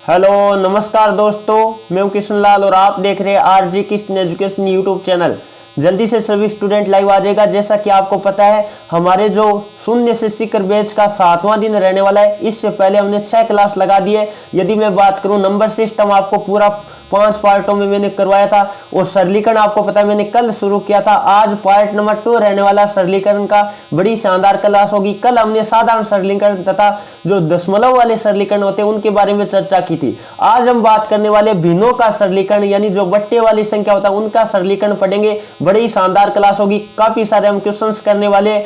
Hello नमस्कार दोस्तों, मैं हूं किशन लाल और आप देख रहे हैं RG Kishan education YouTube channel. जल्दी से सभी स्टूडेंट लाइव आ जाएगा। जैसा कि आपको पता है, हमारे जो शून्य से सीकर बैच का 7वां दिन रहने वाला है। इससे पहले हमने 6 क्लास लगा दी है। यदि मैं बात करूं, नंबर सिस्टम आपको पूरा 5 पार्टों में मैंने करवाया था और सरलीकरण आपको पता है मैंने कल शुरू किया था। आज पार्ट नंबर 2 रहने वाला सरलीकरण का। बड़ी शानदार क्लास होगी। कल हमने साधारण सरलीकरण तथा जो दशमलव वाले सरलीकरण होते हैं उनके बारे में चर्चा की थी। आज हम बात करने वाले भिन्नों का सरलीकरण, यानी जो बट्टे वाली संख्या होता है उनका सरलीकरण पढ़ेंगे। बड़ी शानदार क्लास होगी। काफी सारे हम क्वेश्चंस करने वाले,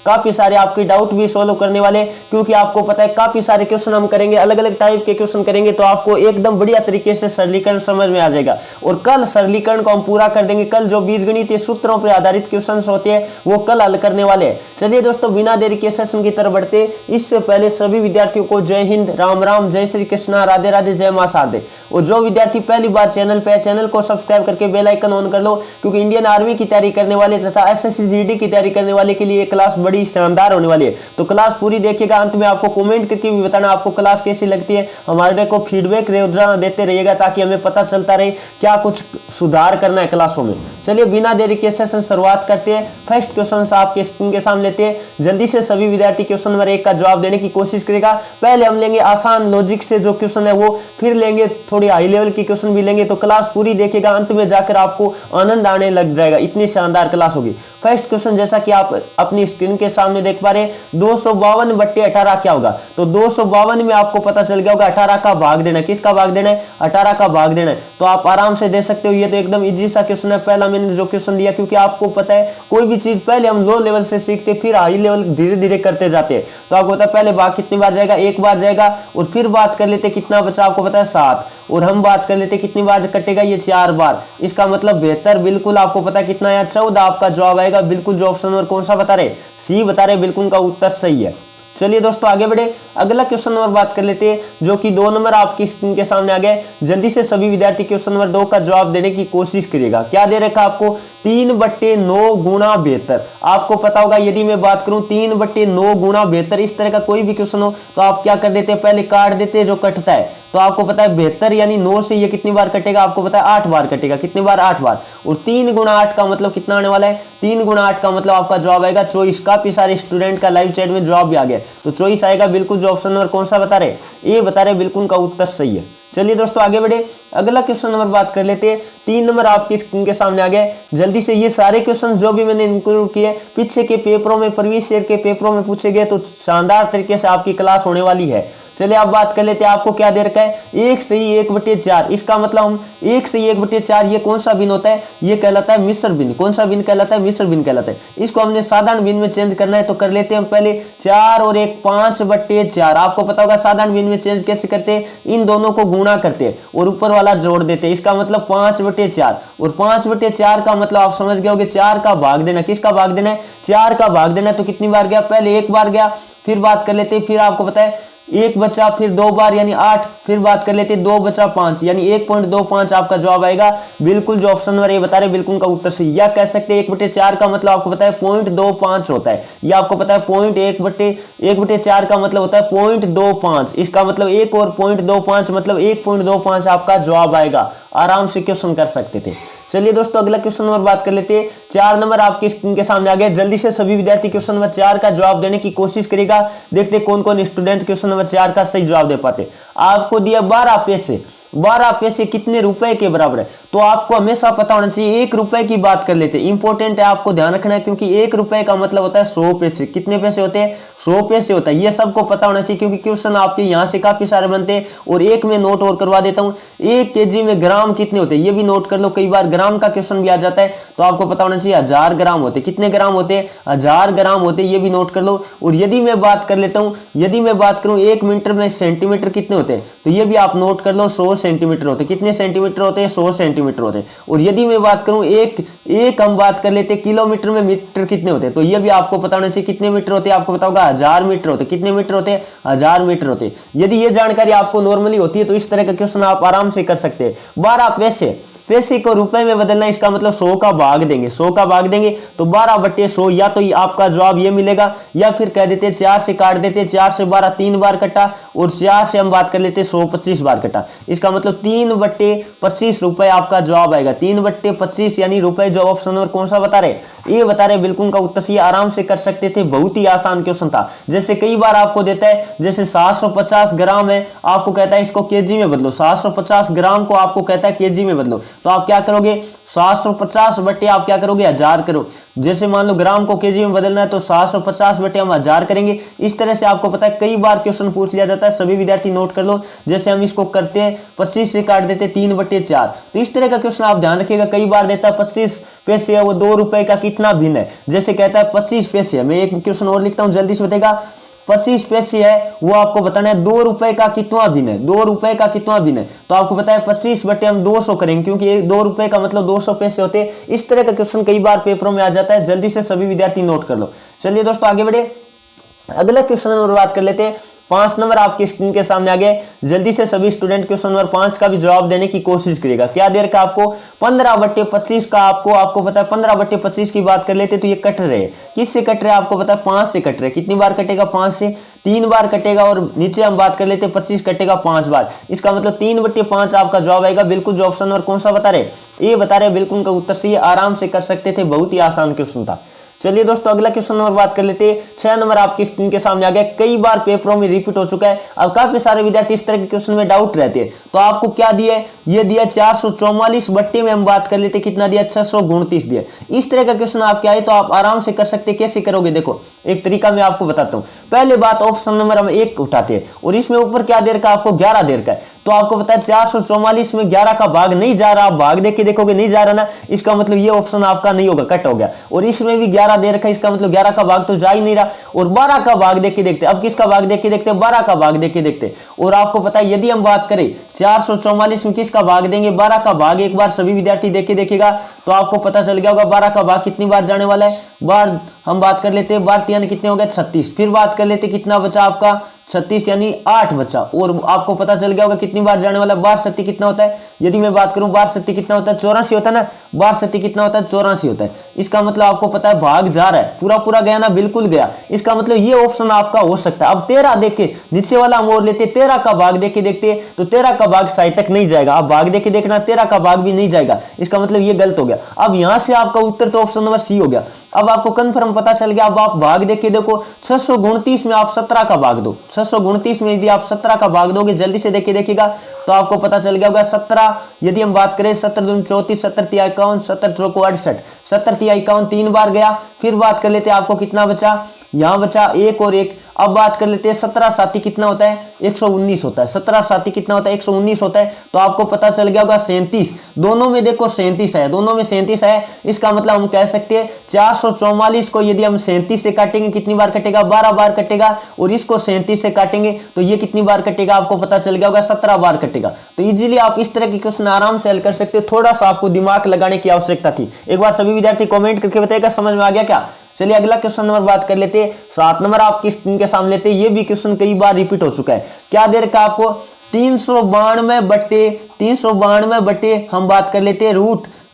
काफी सारे आपके डाउट भी सोल्व करने वाले, क्योंकि आपको पता है काफी सारे क्वेश्चन हम करेंगे, अलग अलग टाइप के क्वेश्चन करेंगे, तो आपको एकदम बढ़िया तरीके से सरलीकरण समझ में आ जाएगा। और कल सरलीकरण को हम पूरा कर देंगे। कल जो बीजगणितीय सूत्रों पर आधारित क्वेश्चन होते हैं वो कल हल करने वाले हैं। चलिए दोस्तों, बिना देरी के सेशन की तरफ बढ़ते। इससे पहले सभी विद्यार्थियों को जय हिंद, राम राम, जय श्री कृष्णा, राधे राधे, जय मां शारदे। और जो विद्यार्थी पहली बार चैनल पे है, चैनल को सब्सक्राइब करके बेल आइकन ऑन कर लो, क्योंकि इंडियन आर्मी की तैयारी करने वाले तथा एसएससी जीडी की तैयारी करने वाले के लिए क्लास बड़ी शानदार होने वाली है। तो क्लास पूरी देखिएगा। अंत में आपको कमेंट करके भी बताना आपको क्लास कैसी लगती है। हमारे को फीडबैक रोजाना देते रहिएगा ताकि हमें पता चलता रहे क्या कुछ सुधार करना है क्लासों में। चलिए बिना देरी के सेशन शुरुआत करते हैं। फर्स्ट क्वेश्चन आपके स्क्रीन के सामने लेते हैं। जल्दी से सभी विद्यार्थी क्वेश्चन नंबर 1 का जवाब देने की कोशिश करेगा। पहले हम लेंगे आसान लॉजिक से जो क्वेश्चन है वो, फिर लेंगे थोड़ी हाई लेवल की क्वेश्चन भी लेंगे। तो क्लास पूरी देखिएगा, अंत में जाकर आपको आनंद आने लग जाएगा। इतनी शानदार क्लास होगी। फर्स्ट क्वेश्चन जैसा कि आप अपनी स्क्रीन के सामने देख पा रहे, 252/18 क्या होगा? तो 252 में आपको पता चल गया होगा 18 का भाग देना। किसका भाग देना है? 18 का भाग देना है। तो आप आराम से दे सकते हो। ये तो एकदम इजी सा क्वेश्चन है। पहला मैंने जो क्वेश्चन दिया, क्योंकि आपको पता है कोई भी चीज पहले हम लो लेवल से सीखते फिर हाई लेवल धीरे धीरे करते जाते हैं। तो आपको पता है पहले भाग कितनी बार जाएगा? 1 बार जाएगा। और फिर बात कर लेते कितना बचा, आपको पता है 7। और हम बात कर लेते कितनी बार कटेगा? ये 4 बार। इसका मतलब बेहतर, बिल्कुल आपको पता है कितना है? 14 आपका जवाब आएगा। बिल्कुल जो ऑप्शन नंबर कौन सा बता रहे? सी बता रहे। बिल्कुल का उत्तर सही है। चलिए दोस्तों आगे बढ़े। अगला क्वेश्चन नंबर बात कर लेते हैं, जो कि 2 नंबर आपकी स्क्रीन के सामने आ गए। जल्दी से सभी विद्यार्थी क्वेश्चन नंबर 2 का जवाब देने की कोशिश करिएगा। क्या दे रखा आपको? 3/9 गुना बेहतर। आपको पता होगा, यदि मैं बात करूं 3/9 गुना बेहतर, इस तरह का कोई भी क्वेश्चन हो तो आप क्या कर देते हैं? पहले काट देते हैं जो कटता है। तो आपको पता है बेहतर यानी 9 से ये कितनी बार कटेगा? आपको पता है 8 बार कटेगा। कितनी बार? 8 बार। और 3 गुना 8 का मतलब कितना आने वाला है? 3 गुना 8 का मतलब आपका जवाब आएगा 24। काफी सारे स्टूडेंट का लाइव चैट में जवाब भी आ गया। तो 24 आएगा। बिल्कुल जो ऑप्शन नंबर कौन सा बता रहे? ए बता रहे। बिल्कुल का उत्तर सही है। चलिए दोस्तों आगे बढ़े। अगला क्वेश्चन नंबर बात कर लेते हैं। 3 नंबर आपकी स्क्रीन के सामने आ गए। जल्दी से ये सारे क्वेश्चन जो भी मैंने इंक्लूड किए पीछे के पेपरों में, प्रीवियस ईयर के पेपरों में पूछे गए, तो शानदार तरीके से आपकी क्लास होने वाली है। चलिए अब बात कर लेते हैं। आपको क्या दे रखा है? 1 सही 1/4। इसका मतलब हम 1 सही 1/4, ये कौन सा भिन्न होता है? ये कहलाता है मिश्र भिन्न। कौन सा भिन्न कहलाता है? मिश्र भिन्न कहलाता है। इसको हमने साधारण भिन्न में चेंज करना है, तो कर लेते हैं हम पहले 4 और 1 5/4। आपको पता होगा साधारण भिन्न में चेंज कैसे करते हैं? इन दोनों को गुणा करते हैं और ऊपर वाला जोड़ देते हैं। इसका मतलब 5/4। और 5/4 का मतलब आप समझ गए होंगे 4 का भाग देना। किसका भाग देना है? 4 का भाग देना। तो कितनी बार गया? पहले 1 बार गया। फिर बात कर लेते हैं, फिर आपको पता है 1 बचा, फिर 2 बार यानी 8। फिर बात कर लेते 2 बचा 5 यानी 1.25 आपका जवाब आएगा। बिल्कुल जो ऑप्शन नंबर ये बता रहे बिल्कुल का उत्तर सही। या कह सकते हैं 1/4 का मतलब आपको पता है 0.25 होता है। या आपको पता है 1/4 का मतलब होता है 0.25। इसका मतलब 1 और 0.25 मतलब 1.25 आपका जवाब आएगा। आराम से क्वेश्चन कर सकते थे। चलिए दोस्तों अगला क्वेश्चन नंबर बात कर लेते हैं। 4 नंबर आपकी स्क्रीन के सामने आ गए। जल्दी से सभी विद्यार्थी क्वेश्चन नंबर 4 का जवाब देने की कोशिश करेगा। देखते कौन कौन स्टूडेंट क्वेश्चन नंबर 4 का सही जवाब दे पाते। आपको दिया 12 पैसे। 12 पैसे कितने रुपए के बराबर है? तो आपको हमेशा पता होना चाहिए। 1 रुपए की बात कर लेते हैं, इंपॉर्टेंट है, आपको ध्यान रखना है, क्योंकि 1 रुपए का मतलब होता है 100 पैसे। कितने पैसे होते हैं? 100 पैसे होता है। ये सबको पता होना चाहिए, क्योंकि क्वेश्चन आपके यहाँ से काफी सारे बनते हैं। और एक में नोट और करवा देता हूँ, 1 केजी में ग्राम कितने होते हैं ये भी नोट कर लो। कई बार ग्राम का क्वेश्चन भी आ जाता है, तो आपको पता होना चाहिए 1000 ग्राम होते। कितने ग्राम होते हैं? 1000 ग्राम होते, ये भी नोट कर लो। और यदि मैं बात कर लेता हूँ, यदि मैं बात करूँ 1 मीटर में सेंटीमीटर कितने होते हैं, तो ये भी आप नोट कर लो। 100 सेंटीमीटर होते। कितने सेंटीमीटर होते हैं? 100 सेंटीमीटर होते हैं। और यदि मैं बात करूं एक हम बात कर लेते हैं किलोमीटर में मीटर कितने होते हैं, तो ये भी आपको पता होना चाहिए कितने मीटर होते हैं। आपको पता होगा 1000 मीटर होते। कितने मीटर होते हैं? 1000 मीटर होते हैं। यदि ये जानकारी आपको नॉर्मली होती है तो इस तरह का क्वेश्चन आप आराम से कर सकते हैं। 12 पैसे पैसे को रुपए में बदलना, इसका मतलब 100 का भाग देंगे, 100 का भाग देंगे तो 12/100, या तो आपका जवाब ये मिलेगा, या फिर कह देते 4 से काट देते, 4 से 12 3 बार कटा, और 4 से हम बात कर लेते 100 25 बार कटा। इसका मतलब 3/25 रुपए आपका जवाब आएगा। 3/25 यानी रुपए, जो ऑप्शन नंबर कौन सा बता रहे, ये बता रहे। बिल्कुल का उत्तर से आराम से कर सकते थे, बहुत ही आसान क्वेश्चन था। जैसे कई बार आपको देता है, जैसे 750 ग्राम है, आपको कहता है इसको केजी में बदलो, 750 ग्राम को आपको कहता है केजी में बदलो, तो आप क्या करोगे, 750 बटे आप क्या करोगे 1000 करो। जैसे मान लो ग्राम को केजी में बदलना है तो 750 बटे हम 1000 करेंगे। इस तरह से आपको पता है कई बार क्वेश्चन पूछ लिया जाता है, सभी विद्यार्थी नोट कर लो। जैसे हम इसको करते हैं 25 से काट देते 3/4, तो इस तरह का क्वेश्चन आप ध्यान रखिएगा। कई बार देता है 25 पैसे है वो 2 रुपए का कितना भिन्न है, जैसे कहता है 25 पैसे है। मैं एक क्वेश्चन और लिखता हूं, जल्दी से बताएगा। 25 पैसे है वो आपको बताना है 2 रुपए का कितना भिन्न है, 2 रुपए का कितना भिन्न है, तो आपको पता है 25 बटे हम 200 करेंगे, क्योंकि 2 रुपए का मतलब 200 पैसे होते हैं। इस तरह का क्वेश्चन कई बार पेपरों में आ जाता है, जल्दी से सभी विद्यार्थी नोट कर लो। चलिए दोस्तों आगे बढ़े, अगला क्वेश्चन नंबर बात कर लेते हैं। 5 नंबर आपकी स्क्रीन के सामने आ गए। जल्दी से सभी स्टूडेंट क्वेश्चन नंबर 5 का भी जवाब देने की कोशिश करिएगा। क्या देर का आपको 15/25 का आपको पता है 15/25 की बात कर लेते तो ये कट रहे, किससे कट रहे आपको पता है 5 से कट रहे। कितनी बार कटेगा 5 से 3 बार कटेगा, और नीचे हम बात कर लेते 25 कटेगा 5 बार। इसका मतलब 3/5 आपका जवाब आएगा। बिल्कुल जो ऑप्शन नंबर कौन सा बता रहे, ये बता रहे। बिल्कुल का उत्तर से आराम से कर सकते थे, बहुत ही आसान क्वेश्चन था। चलिए दोस्तों अगला क्वेश्चन नंबर बात कर लेते हैं। 6 नंबर आपकी स्क्रीन के सामने आ गया, कई बार पेपरों में रिपीट हो चुका है। अब काफी सारे विद्यार्थी इस तरह के क्वेश्चन में डाउट रहते हैं, तो आपको क्या दिया है, ये दिया 444 बट्टे में हम बात कर लेते कितना दिया 629 दिया। इस तरह का क्वेश्चन आपके आए तो आप आराम से कर सकते। कैसे करोगे देखो, एक तरीका मैं आपको बताता हूं। पहले बात ऑप्शन नंबर हम 1 उठाते हैं, और इसमें ऊपर क्या देर का आपको 11 देर का है, तो आपको पता है 444 में 11 का भाग नहीं जा रहा, आप भाग देख के देखोगे नहीं जा रहा ना, इसका मतलब ये ऑप्शन आपका नहीं होगा, कट हो गया। और इसमें भी 11 देर का, इसका मतलब 11 का भाग तो जा ही नहीं रहा। और 12 का भाग देख के देखते, अब किसका भाग देख के देखते, 12 का भाग देख के देखते। और आपको पता है यदि हम बात करें 444 में किसका भाग देंगे, 12 का भाग, एक बार सभी विद्यार्थी देख के देखिएगा तो आपको पता चल गया होगा 12 का भाग कितनी बार जाने वाला है। बार हम बात कर लेते हैं, बार 3 कितने हो गए 36। फिर बात कर लेते कितना बचा आपका 36 यानी 8 बचा। और आपको पता चल गया होगा कितनी बार जाने वाला, 12 कितना होता है, यदि मैं बात करूं 12 कितना होता है 84 होता है ना, 12 कितना होता है 84 होता है। इसका मतलब आपको पता है भाग जा रहा है, पूरा पूरा गया ना, बिल्कुल गया। इसका मतलब ये ऑप्शन आपका हो सकता है। अब 13 देख के नीचे वाला हम और लेते, 13 का भाग देख के देखते तो 13 का भाग साई तक नहीं जाएगा। आप भाग देख के देखना 13 का भाग भी नहीं जाएगा, इसका मतलब ये गलत हो गया। अब यहां से आपका उत्तर तो ऑप्शन नंबर सी हो गया। अब आपको कंफर्म पता चल गया। अब आप भाग देख के देखो 629 में आप 17 का भाग दो, 629 में यदि आप 17 का भाग दोगे, जल्दी से देख के देखिएगा तो आपको पता चल गया होगा 17। यदि हम बात करें 17 दूनी 34, 17 तिया 51, 17 चौको 68, 17 तिया 51 3 बार गया। फिर बात कर लेते आपको कितना बचा, यहां बचा 1 और 1। अब बात कर लेते हैं 17 साथी कितना होता है 119 होता है, 17 साथी कितना होता है 119 होता है। तो आपको पता चल गया होगा 37, दोनों में देखो 37 है, दोनों में 37 है। इसका मतलब हम कह सकते हैं 444 को यदि हम 37 से काटेंगे कितनी बार कटेगा, 12 बार कटेगा। और इसको 37 से काटेंगे तो ये कितनी बार कटेगा, आपको पता चल गया होगा 17 बार कटेगा। तो इजीली आप इस तरह के क्वेश्चन आराम से हल कर सकते हो। थोड़ा सा आपको दिमाग लगाने की आवश्यकता थी। एक बार सभी विद्यार्थी कमेंट करके बताइएगा समझ में आ गया क्या। चलिए अगला क्वेश्चन नंबर बात कर लेते हैं। 7 नंबर आपकी स्क्रीन के सामने लेते हैं। ये भी क्वेश्चन कई बार रिपीट हो चुका है। क्या देर का आपको 392 बटे हम बात कर लेते हैं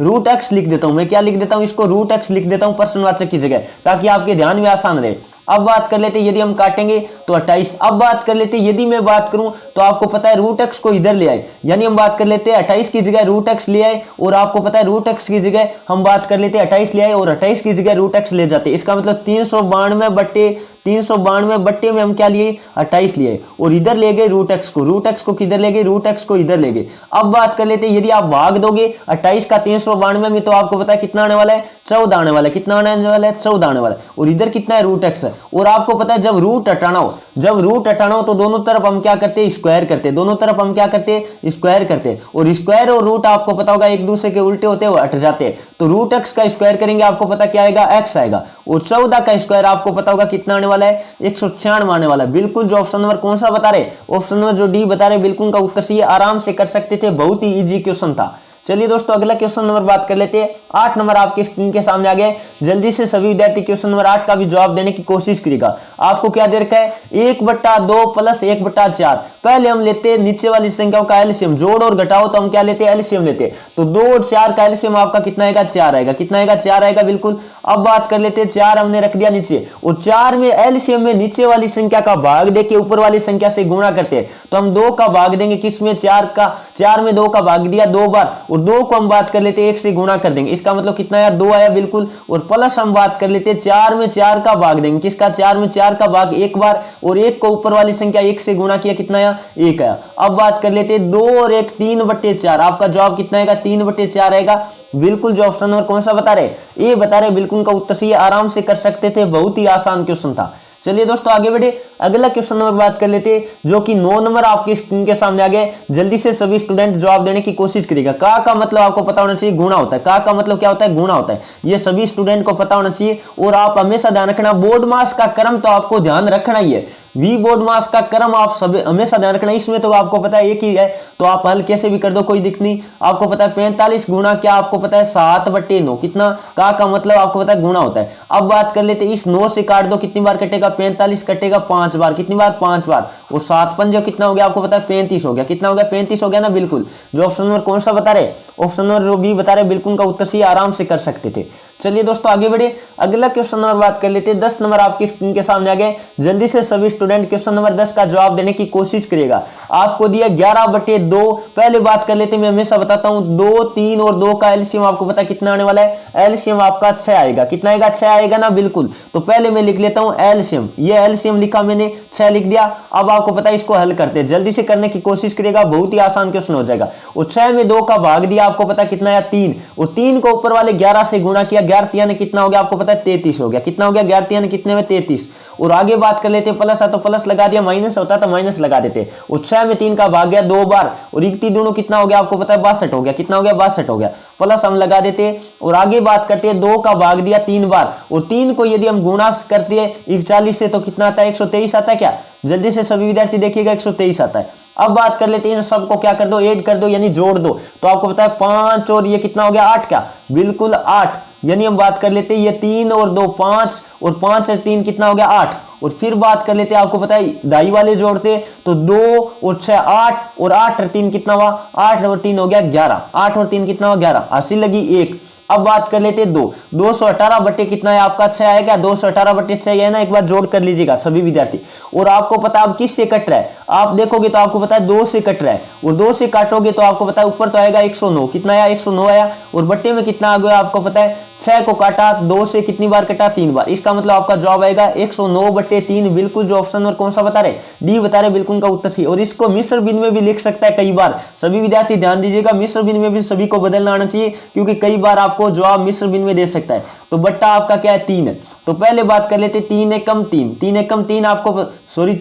रूट एक्स लिख देता हूं मैं। क्या लिख देता हूं इसको, रूट एक्स लिख देता हूं प्रश्नवाचक की जगह, ताकि आपके ध्यान में आसान रहे। अब बात कर लेते यदि हम काटेंगे तो 28। अब बात कर लेते यदि मैं बात करूं तो आपको पता है रूट एक्स को इधर ले आए, यानी हम बात कर लेते हैं 28 की जगह रूट एक्स ले आए। और आपको पता है रूट एक्स की जगह हम बात कर लेते 28 ले आए और 28 की जगह रूट एक्स ले जाते। इसका मतलब 392 बट्टे में हम क्या लिए 28 लिए, और इधर ले गए रूट एक्स को किधर ले गए, रूट एक्स को इधर ले गए। अब बात कर लेते यदि आप भाग दोगे 28 का 392 में तो आपको पता है कितना आने वाला है 14 आने वाला है। कितना आने वाला है 14 आने वाला है। और इधर कितना है रूट एक्स है। और आपको पता है जब रूट हटाना हो तो दोनों तरफ हम क्या करते हैं स्क्वायर करते हैं, दोनों तरफ हम क्या करते हैं स्क्वायर करते हैं। और स्क्वायर और रूट आपको पता होगा एक दूसरे के उल्टे होते हैं, वो हट जाते हैं। तो रूट एक्स का स्क्वायर करेंगे आपको पता क्या आएगा एक्स आएगा। और 14 का स्क्वायर आपको पता होगा कितना आने वाला है 196 आने वाला है। बिल्कुल जो ऑप्शन नंबर कौन सा बता रहे, ऑप्शन नंबर जो डी बता रहे, बिल्कुल का उत्तर सही है। आराम से कर सकते थे, बहुत ही इजी क्वेश्चन था। चलिए दोस्तों अगला क्वेश्चन नंबर बात कर लेते हैं। 8 नंबर आपके स्क्रीन के सामने आ गए। जल्दी से सभी विद्यार्थी क्वेश्चन नंबर 8 का भी जवाब देने की कोशिश करिएगा। आपको क्या दे रखा है 1/2 + 1/4। पहले हम लेते हैं नीचे वाली संख्याओं का एलसीएम, जोड़ और घटाओ तो हम क्या लेते हैं, एलसीएम लेते हैं। तो 2 और 4 का एलसीएम आपका कितना आएगा, 4 आएगा। कितना आएगा, 4 आएगा बिल्कुल। अब बात कर लेते हैं, 4 हमने रख दिया नीचे, और 4 में एलसीएम में नीचे वाली संख्या का भाग देके ऊपर वाली संख्या से गुणा करते हैं। तो हम 2 का भाग देंगे किसमें, 4 में 2 का भाग दिया 2 बार, और 2 को हम बात कर लेते हैं 1 से गुणा कर देंगे। इसका मतलब कितना आया, 2 आया बिल्कुल। और प्लस हम बात कर लेते हैं 4 में 4 का भाग देंगे, किसका, 4 में 4 का भाग 1 बार, और 1 को ऊपर वाली संख्या 1 से गुणा किया, कितना आया, 1 आया। अब बात कर लेते हैं 2 और 1 3/4, आपका जवाब कितना आएगा, 3/4 आएगा बिल्कुल। जो ऑप्शन नंबर कौन सा बता रहे, ये बता रहे बिल्कुल का उत्तर सही, आराम से कर सकते थे, बहुत ही आसान क्वेश्चन था। चलिए दोस्तों आगे बढ़े, अगला क्वेश्चन नंबर बात कर लेते हैं, जो कि 9 नंबर आपकी स्क्रीन के सामने आ गए। जल्दी से सभी स्टूडेंट जवाब देने की कोशिश करिएगा। का मतलब आपको पता होना चाहिए, गुणा होता है। का मतलब क्या होता है, गुणा होता है। ये सभी स्टूडेंट को पता होना चाहिए। और आप हमेशा ध्यान रखना, बोर्ड मास का क्रम तो आपको ध्यान रखना ही है। वी बोर्ड मास का क्रम आप सब हमेशा ध्यान रखना। इसमें तो आपको पता है एक ही है, तो आप हल कैसे भी कर दो, कोई दिक्कत नहीं। आपको पता है 45 गुणा क्या, आपको पता है 7/9, कितना, का मतलब आपको पता है गुणा होता है। अब बात कर लेते, इस 9 से काट दो, कितनी बार कटेगा, 45 कटेगा 5 बार, कितनी बार, 5 बार। और 7 पंजे कितना हो गया, आपको पता है 35 हो गया। कितना हो गया, 35 हो गया ना बिल्कुल। जो ऑप्शन नंबर कौन सा बता रहे, ऑप्शन नंबर बी बता रहे, बिल्कुल का उत्तर सी, आराम से कर सकते थे। चलिए दोस्तों आगे बढ़े, अगला क्वेश्चन नंबर बात कर लेते हैं। 10 नंबर आपकी स्क्रीन के सामने आ गए। जल्दी से सभी स्टूडेंट क्वेश्चन नंबर 10 का जवाब देने की कोशिश करिएगा। आपको दिया 11/2। पहले बात कर लेते हैं, मैं हमेशा बताता हूं 2, 3 और 2 का एलसीएम आपको पता है कितना आने वाला है, एलसीएम आपका 6 आएगा। कितना आएगा, 6 आएगा ना बिल्कुल। तो पहले मैं लिख लेता हूं एलसीएम, ये एलसीएम लिखा मैंने, 6 लिख दिया। अब आपको पता है इसको हल करते हैं, जल्दी से करने की कोशिश करिएगा, बहुत ही आसान क्वेश्चन हो जाएगा। और 6 में 2 का भाग दिया, आपको पता है कितना आया, 3, और 3 को ऊपर वाले 11 से गुणा किया, 11 ने कितना हो गया, आपको पता है 33 हो गया। कितना हो गया, 11 ने कितने में, 33। और आगे बात कर लेते, प्लस है तो प्लस लगा दिया, माइनस होता तो माइनस लगा देते। और 6 में 3 का भाग गया 2 बार, और 1 दोनों कितना हो गया, आपको पता है 62 हो गया। कितना हो गया, 62 हो गया। प्लस हम लगा देते, और आगे बात करते हैं 2 का भाग दिया 3 बार, और 3 को यदि हम गुणा करते हैं 41 से तो कितना आता है, 123 आता है क्या। जल्दी से सभी विद्यार्थी देखिएगा, 123 आता है। अब बात कर लेते हैं, सबको क्या कर दो, ऐड कर दो, यानी जोड़ दो। तो आपको पता है 5 और ये कितना हो गया, 8 क्या, बिल्कुल 8। यानी हम बात कर लेते हैं ये 3 और 2 5, और 5 और 3 कितना हो गया, 8। और फिर बात कर लेते हैं, आपको पता है दाई वाले जोड़ते तो 2 और 6 8, और 8 और 3 कितना हुआ, 8 और 3 हो गया 11, 8 और 3 कितना हुआ 11, हासिल लगी 1। अब बात कर लेते हैं 218 बटे कितना है आपका, 6 आएगा। 218 बटे 6 है ना, एक बार जोड़ कर लीजिएगा सभी विद्यार्थी। और आपको पता है अब किस से कट रहा है, आप देखोगे तो आपको पता है 2 से कट रहा है, और 2 से काटोगे तो आपको पता है ऊपर तो आएगा 109, कितना आया 109 आया, और बट्टे में कितना आ गया आपको पता है 6 को काटा 2 से कितनी बार कटा, 3 बार। इसका मतलब आपका जवाब आएगा 109/3, बिल्कुल। जो ऑप्शन नंबर कौन सा बता रहे, डी बता रहे, बिल्कुल का उत्तर सही। और इसको मिश्र बिन में भी लिख सकता है कई बार, सभी विद्यार्थी ध्यान दीजिएगा, मिश्र बिन में भी सभी को बदलना आना चाहिए, क्योंकि कई बार आपको जवाब मिश्र बिन में दे सकता है। तो बट्टा आपका क्या है 3 है। तो पहले बात कर लेते 3 एकम 3, 3 एकम 3 आपको सॉरी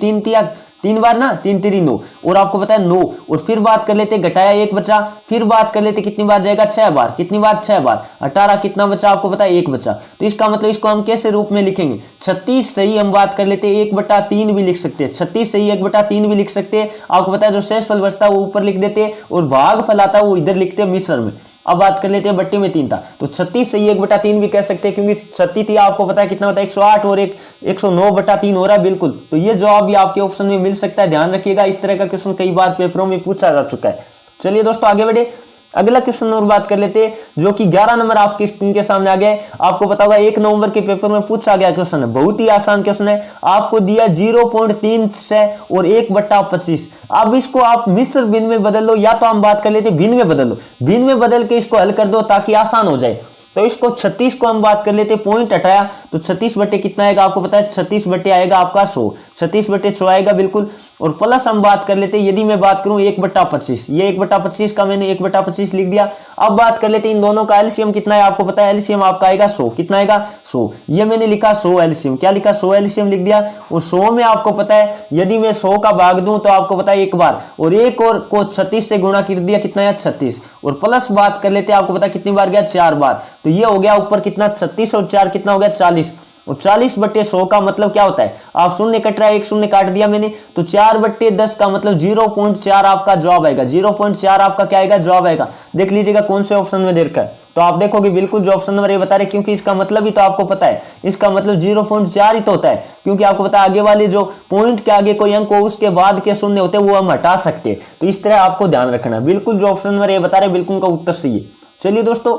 3 बार ना, 3 3 9, और आपको पता है 9। और फिर बात कर लेते घटाया 1 बचा, फिर बात कर लेते कितनी बार जाएगा 6 बार, कितनी बार 6 बार, 18 कितना बचा आपको पता है 1 बचा। तो इसका मतलब इसको हम कैसे रूप में लिखेंगे, 36 सही हम बात कर लेते 1/3 भी लिख सकते हैं, 36 सही 1/3 भी लिख सकते हैं। आपको पता है जो शेषफल बचता है वो ऊपर लिख देते, और भागफल आता है वो इधर लिखते हैं मिश्रण में। अब बात कर लेते हैं बट्टे में 3 था, तो 36 सही 1/3 भी कह सकते हैं, क्योंकि 36 थी आपको पता है कितना होता है 108, और 109/3 हो रहा है, बिल्कुल। तो ये जवाब भी आपके ऑप्शन में मिल सकता है, ध्यान रखिएगा, इस तरह का क्वेश्चन कई बार पेपरों में पूछा जा चुका है। चलिए दोस्तों आगे बढ़े, अगला क्वेश्चन और बात कर लेते हैं, जो कि 11 नंबर आपकी स्क्रीन के सामने आ गए। आपको पता होगा 1 नवंबर के पेपर में पूछा गया क्वेश्चन है, बहुत ही आसान क्वेश्चन है। आपको दिया 0.36 और 1/25। अब इसको आप मिश्र भिन्न में बदल लो, या तो हम बात कर लेते भिन्न में बदल लो, भिन्न में बदल के इसको हल कर दो ताकि आसान हो जाए। तो इसको 36 को हम बात कर लेते, पॉइंट हटाया तो 36 बटे कितना आएगा आपको पता है, 36 बटे आएगा आपका 100, 36 बटे 100 आएगा बिल्कुल। और प्लस हम बात कर लेते, यदि मैं बात करूं 1/25, ये 1/25 का मैंने 1/25 लिख दिया। अब बात कर लेते इन दोनों का एलसीएम कितना है, आपको पता है एलसीएम आपका आएगा 100, कितना आएगा 100, ये मैंने लिखा 100 एलसीएम, क्या लिखा 100 एलसीएम लिख दिया। और 100 में आपको पता है यदि मैं 100 का भाग दूं तो आपको पता है 1 बार, और 1 और को 36 से गुणा कर दिया, कितना है 36। और प्लस बात कर लेते हैं, आपको पता है कितनी बार गया 4 बार, तो ये हो गया ऊपर कितना 36 और 4 कितना हो गया 40। और 40/100 का मतलब क्या होता है, आप शून्य कट रहा है, एक शून्य काट दिया मैंने, तो 4/10 का मतलब 0.4 आपका जवाब आएगा। 0.4 आपका क्या आएगा, जवाब आएगा। देख लीजिएगा कौन से ऑप्शन में देर का, तो आप देखोगे बिल्कुल जो ऑप्शन नंबर ये बता रहे, क्योंकि इसका मतलब ही तो आपको पता है, इसका मतलब 0.4 ही तो होता है, क्योंकि आपको पता है आगे वाले जो पॉइंट के आगे कोई अंक हो उसके बाद के शून्य होते हैं वो हम हटा सकते हैं। तो इस तरह आपको ध्यान रखना, बिल्कुल जो ऑप्शन नंबर ये बता रहे बिल्कुल का उत्तर सही है। चलिए दोस्तों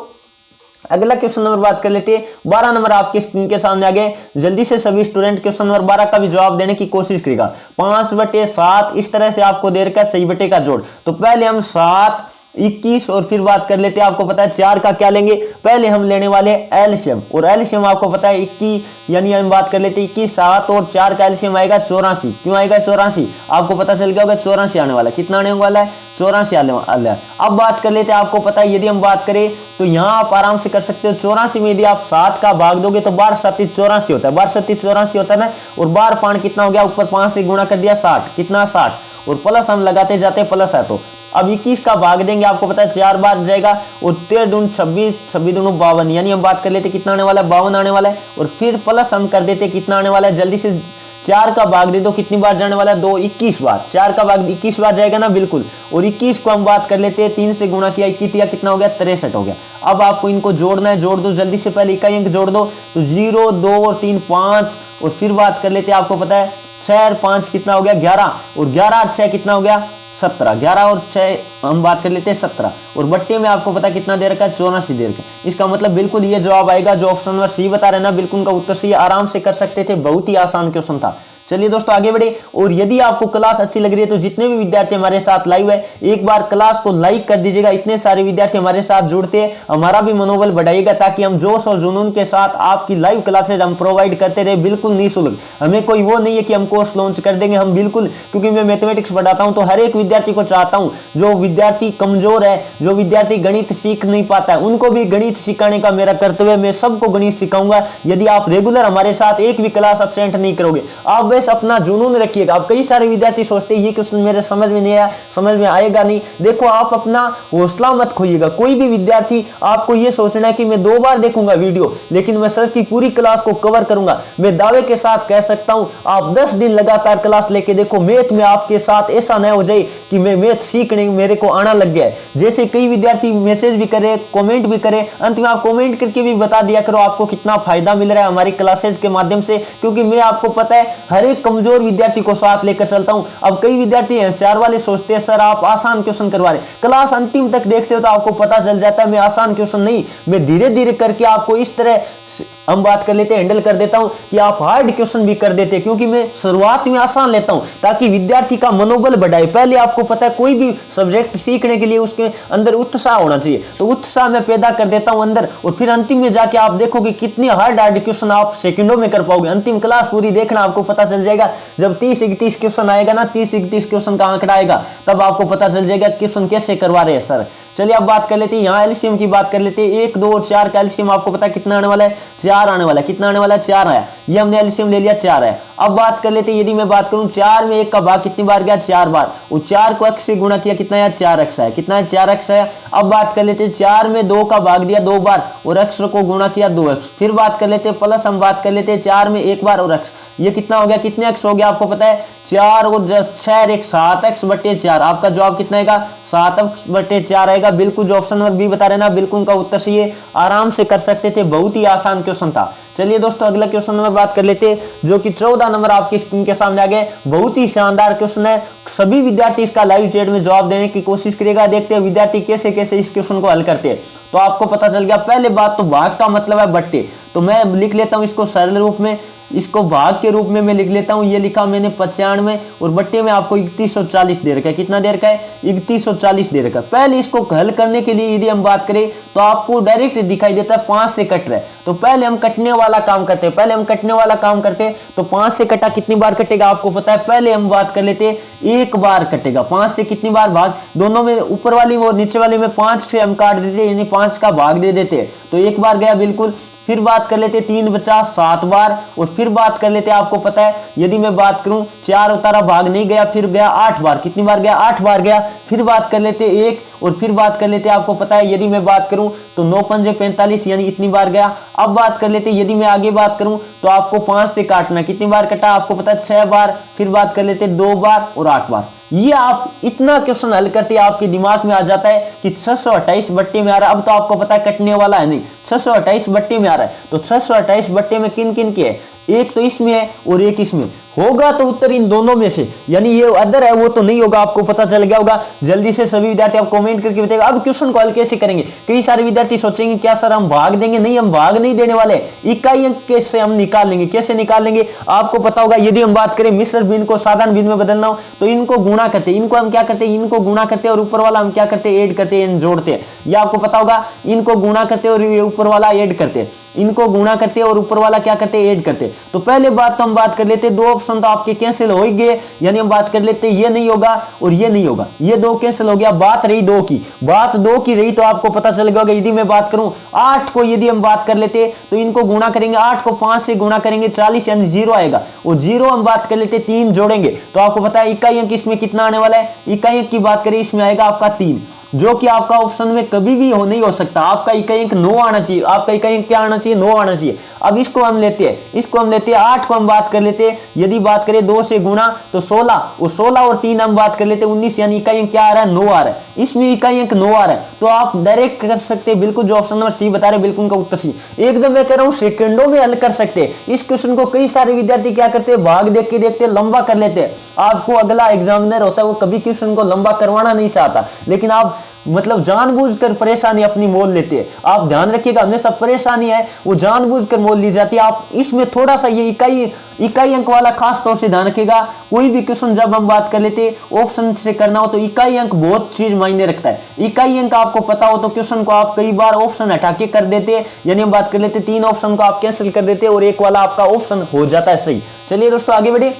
अगला क्वेश्चन नंबर बात कर लेते हैं। 12 नंबर आपके स्क्रीन के सामने आ गए। जल्दी से सभी स्टूडेंट क्वेश्चन नंबर 12 का भी जवाब देने की कोशिश करेगा। 5/7 इस तरह से आपको दे रखा है सही बटे का जोड़। तो पहले हम 7, 21 और फिर बात कर लेते हैं, आपको पता है 4 का क्या लेंगे, पहले हम लेने वाले एलसीएम, और एलसीएम आपको पता है 21, यानी हम बात कर लेते हैं 21, 7 और 4 का एलसीएम आएगा 84। क्यों आएगा 84, आपको पता चल गया होगा 84 आने वाला, कितना आने वाला है 84 आने वाला है। अब बात कर लेते हैं, आपको पता है यदि हम बात करें तो यहाँ आप आराम से कर सकते हो, 84 में यदि आप 7 का भाग दोगे तो 12×7 = 84 होता है, 12×7 = 84 होता है ना, और 12×5 कितना हो गया, ऊपर 5 से गुणा कर दिया 60, कितना 60, और प्लस हम लगाते जाते प्लस है। तो अब 21 का भाग देंगे, आपको पता है 4 बार जाएगा, और 13 दूनी 26, 26 दूनी 52, यानी हम बात कर लेते कितना आने वाला है 52 आने वाला है, और फिर प्लस हम कर देते कितना आने वाला है, जल्दी से 4 का भाग दे दो, कितनी बार जाने वाला है 2, 21 बार, 4 का भाग 21 बार जाएगा ना, बिल्कुल। और 21 को हम बात कर लेते हैं 3 से गुणा किया, 21 कितना हो गया 63 हो गया। अब आपको इनको जोड़ना है, जोड़ दो जल्दी से, पहले इकाई अंक जोड़ दो, तो 0, 2 और 3 5, और फिर बात कर लेते हैं, आपको पता है 6 और 5 कितना हो गया 11, और 11 और 6 कितना हो गया 17, 11 और 6 हम बात कर लेते हैं 17, और बट्टे में आपको पता कितना दे रखा है 84 दे रखा है। इसका मतलब बिल्कुल ये जवाब आएगा जो ऑप्शन नंबर सी बता रहे ना, बिल्कुल का उत्तर सी, आराम से कर सकते थे, बहुत ही आसान क्वेश्चन था। चलिए दोस्तों आगे बढ़े, और यदि आपको क्लास अच्छी लग रही है तो जितने भी विद्यार्थी हमारे साथ लाइव है एक बार क्लास को लाइक कर दीजिएगा। इतने सारे विद्यार्थी हमारे साथ जुड़ते हैं, हमारा भी मनोबल बढ़ाइएगा, ताकि हम जोश और जुनून के साथ आपकी लाइव क्लासेज हम प्रोवाइड करते रहे, बिल्कुल निःशुल्क। हमें कोई वो नहीं है कि हम कोर्स लॉन्च कर देंगे, हम बिल्कुल, क्योंकि मैं मैथमेटिक्स पढ़ाता हूं तो हर एक विद्यार्थी को चाहता हूं, जो विद्यार्थी कमजोर है, जो विद्यार्थी गणित सीख नहीं पाता है, उनको भी गणित सिखाने का मेरा कर्तव्य, मैं सबको गणित सिखाऊंगा। यदि आप रेगुलर हमारे साथ एक भी क्लास एब्सेंट नहीं करोगे, आप बस अपना जुनून रखिएगा। अब कई सारे विद्यार्थी सोचते हैं ये क्वेश्चन मेरे समझ में नहीं आया, समझ में आएगा नहीं, देखो आप अपना हौसला मत खोइएगा। कोई भी विद्यार्थी, आपको ये सोचना है कि मैं 2 बार देखूंगा वीडियो, लेकिन मैं सर की पूरी क्लास को कवर करूंगा। मैं दावे के साथ कह सकता हूं, आप 10 दिन लगातार क्लास लेके देखो, मैथ में आपके साथ ऐसा न हो जाए कि मैं मैथ सीखने मेरे को आना लग गया है। जैसे कई विद्यार्थी मैसेज भी करे, कॉमेंट भी करे, अंत में आप कॉमेंट करके भी बता दिया करो आपको कितना फायदा मिल रहा है हमारी क्लासेज के माध्यम से, क्योंकि मैं आपको पता है हर एक कमजोर विद्यार्थी को साथ लेकर चलता हूं। अब कई विद्यार्थी होशियार वाले सोचते हैं सर आप आसान क्वेश्चन करवा रहे, क्लास अंतिम तक देखते हो तो आपको पता चल जाता है मैं आसान क्वेश्चन नहीं, मैं धीरे धीरे करके आपको इस तरह हम बात कर लेते हैं, हैंडल कर देता हूं कि आप हार्ड क्वेश्चन भी कर देते हैं, क्योंकि मैं शुरुआत में आसान लेता हूं ताकि विद्यार्थी का मनोबल बढ़ाए। पहले आपको पता है कोई भी सब्जेक्ट सीखने के लिए उसके अंदर उत्साह होना चाहिए, तो उत्साह मैं पैदा कर देता हूं अंदर, और फिर अंतिम में जाके आप देखोगे कितने हार्ड क्वेश्चन आप सेकंडों में कर पाओगे। अंतिम क्लास पूरी देखना, आपको पता चल जाएगा जब 30-31 क्वेश्चन आएगा ना, 30-31 क्वेश्चन का आंकड़ा आएगा, तब आपको पता चल जाएगा क्वेश्चन कैसे करवा रहे हैं सर। चलिए अब बात कर लेते हैं, यहाँ एलसीएम की बात कर लेते हैं। 1, 2 और 4 का एलसीएम आपको पता है कितना आने वाला है 4 आने वाला है, कितना आने वाला है 4 आया, ये हमने एलसीएम ले लिया 4 है। अब बात कर लेते हैं, यदि मैं बात करूं 4 में 1 का भाग कितनी बार गया 4 बार, और 4 को x से गुणा किया कितना है 4x है, कितना है 4x है। अब बात कर लेते हैं 4 में 2 का भाग दिया 2 बार और x को गुणा किया 2x। फिर बात कर लेते हैं प्लस, हम बात कर लेते हैं 4 में 1 बार और x, ये कितना हो गया, कितने x हो गया आपको पता है 4 और 6 1 7x/4। आपका जवाब कितना आएगा 7x/4 आएगा। बिल्कुल जो ऑप्शन नंबर बी बता रहे ना, बिल्कुल का उत्तर सही है, आराम से कर सकते थे, बहुत ही आसान क्वेश्चन था। चलिए दोस्तों अगला क्वेश्चन नंबर बात कर लेते हैं, जो कि 14 नंबर आपकी स्क्रीन के सामने आ गए। बहुत ही शानदार क्वेश्चन है, सभी विद्यार्थी इसका लाइव चैट में जवाब देने की कोशिश करेगा। देखते हैं विद्यार्थी कैसे कैसे इस क्वेश्चन को हल करते हैं। तो आपको पता चल गया, पहले बात तो भाग का मतलब है बट्टे, तो मैं लिख लेता हूं इसको सरल रूप में, इसको भाग के रूप में मैं लिख लेता हूं। ये लिखा मैंने 95 और बट्टे में आपको 3140 दे रखा है, कितना दे रखा है 3140 दे रखा है। पहले इसको हल करने के लिए यदि हम बात करें तो आपको डायरेक्ट दिखाई देता है 5 से कट रहा है, तो पहले हम कटने वाला काम करते हैं, पहले हम कटने वाला काम करते हैं। तो 5 से कटा कितनी बार कटेगा आपको पता है, पहले हम बात कर लेते हैं 1 बार कटेगा। 5 से कितनी बार भाग, दोनों में ऊपर वाली और नीचे वाली में 5 से हम काट देते हैं, यानी 5 का भाग दे देते हैं, तो 1 बार गया बिल्कुल। फिर बात कर लेते 3 बचा 7 बार, और फिर बात कर लेते आपको पता है यदि मैं बात करूं 4 उतारा भाग नहीं गया, फिर गया 8 बार, कितनी बार गया 8 बार गया। फिर बात कर लेते 1, और फिर बात कर लेते आपको पता है यदि मैं बात करूं तो 9 पंजे 45 यानी इतनी बार गया। अब बात कर लेते यदि मैं आगे बात करूं तो आपको 5 से काटना, कितनी बार कटा आपको पता है 6 बार। फिर बात कर लेते 2 बार और 8 बार। ये आप इतना क्वेश्चन हल करते आपके दिमाग में आ जाता है कि 628 बट्टे में आ रहा है। अब तो आपको पता है कटने वाला है नहीं, 628 बट्टे में आ रहा है। तो 628 बट्टे में किन किन के है, एक तो इसमें है और एक इसमें होगा, तो उत्तर इन दोनों में से, यानी ये अदर है वो तो नहीं होगा, आपको पता चल गया होगा। जल्दी से सभी विद्यार्थी आप कमेंट करके बताइएगा। अब क्वेश्चन को हल कैसे करेंगे, कई सारे विद्यार्थी सोचेंगे क्या सर हम भाग देंगे, नहीं हम भाग नहीं देने वाले, इकाई अंक कैसे हम निकाल लेंगे। कैसे निकाल लेंगे आपको पता होगा, यदि हम बात करें मिश्र भिन्न को साधारण भिन्न में बदलना हो तो इनको गुणा करते, इनको हम क्या करते हैं, इनको गुणा करते और ऊपर वाला हम क्या करते हैं, ऐड करते हैं, जोड़ते हैं। यह आपको पता होगा, इनको गुणा करते और ये ऊपर वाला ऐड करते, इनको गुणा करते और ऊपर वाला क्या करते, ऐड करते। तो पहले बात तो हम बात कर लेते, दो ऑप्शन तो आपके कैंसिल हो गए, यानी हम बात कर लेते ये नहीं होगा और ये नहीं होगा, ये दो कैंसिल हो गया। बात रही दो की, बात दो की रही तो आपको पता चल गया होगा। यदि मैं बात करूं 8 को यदि हम बात कर लेते तो इनको गुणा करेंगे, 8 को 5 से गुणा करेंगे 40 यानी 0 आएगा, और 0 हम बात कर लेते 3 जोड़ेंगे तो आपको पता है इकाई अंक इसमें कितना आने वाला है, इकाई अंक की बात करें इसमें आएगा आपका 3, जो कि आपका ऑप्शन में कभी भी नहीं हो सकता। आपका इकाई अंक 9 आना चाहिए, आपका इकाई अंक क्या आना चाहिए, 9 आना चाहिए। अब इसको हम लेते हैं, इसको हम लेते हैं 8 को हम बात कर लेते हैं, यदि बात करें 2 से गुणा तो 16, और 16 और 3 हम बात कर लेते हैं 19, यानी इकाई अंक क्या आ रहा है, 9 आ रहा है। इसमें इकाई अंक 9 आ रहा है, तो आप डायरेक्ट कर सकते हैं, बिल्कुल जो ऑप्शन नंबर सी बता रहे बिल्कुल उनका उत्तर सी, एकदम मैं कह रहा हूं सेकंडों में हल कर सकते हैं इस क्वेश्चन को। कई सारे विद्यार्थी क्या करते हैं, भाग देख के देखते लंबा कर लेते हैं। आपको अगला एग्जामिनर होता है वो कभी क्वेश्चन को लंबा करवाना नहीं चाहता, लेकिन आप मतलब जानबूझकर परेशानी अपनी मोल लेते हैं। आप ध्यान रखिएगा, हमेशा परेशानी है वो जानबूझकर मोल ली जाती है। आप इसमें थोड़ा सा ये इकाई अंक वाला खास तौर से ध्यान रखिएगा। कोई भी क्वेश्चन जब हम बात कर लेते ऑप्शन से करना हो तो इकाई अंक बहुत चीज मायने रखता है। इकाई अंक आपको पता हो तो क्वेश्चन को आप कई बार ऑप्शन हटा के कर देते, यानी हम बात कर लेते 3 ऑप्शन को आप कैंसिल कर देते और एक वाला आपका ऑप्शन हो जाता है सही। चलिए दोस्तों आगे बढ़े,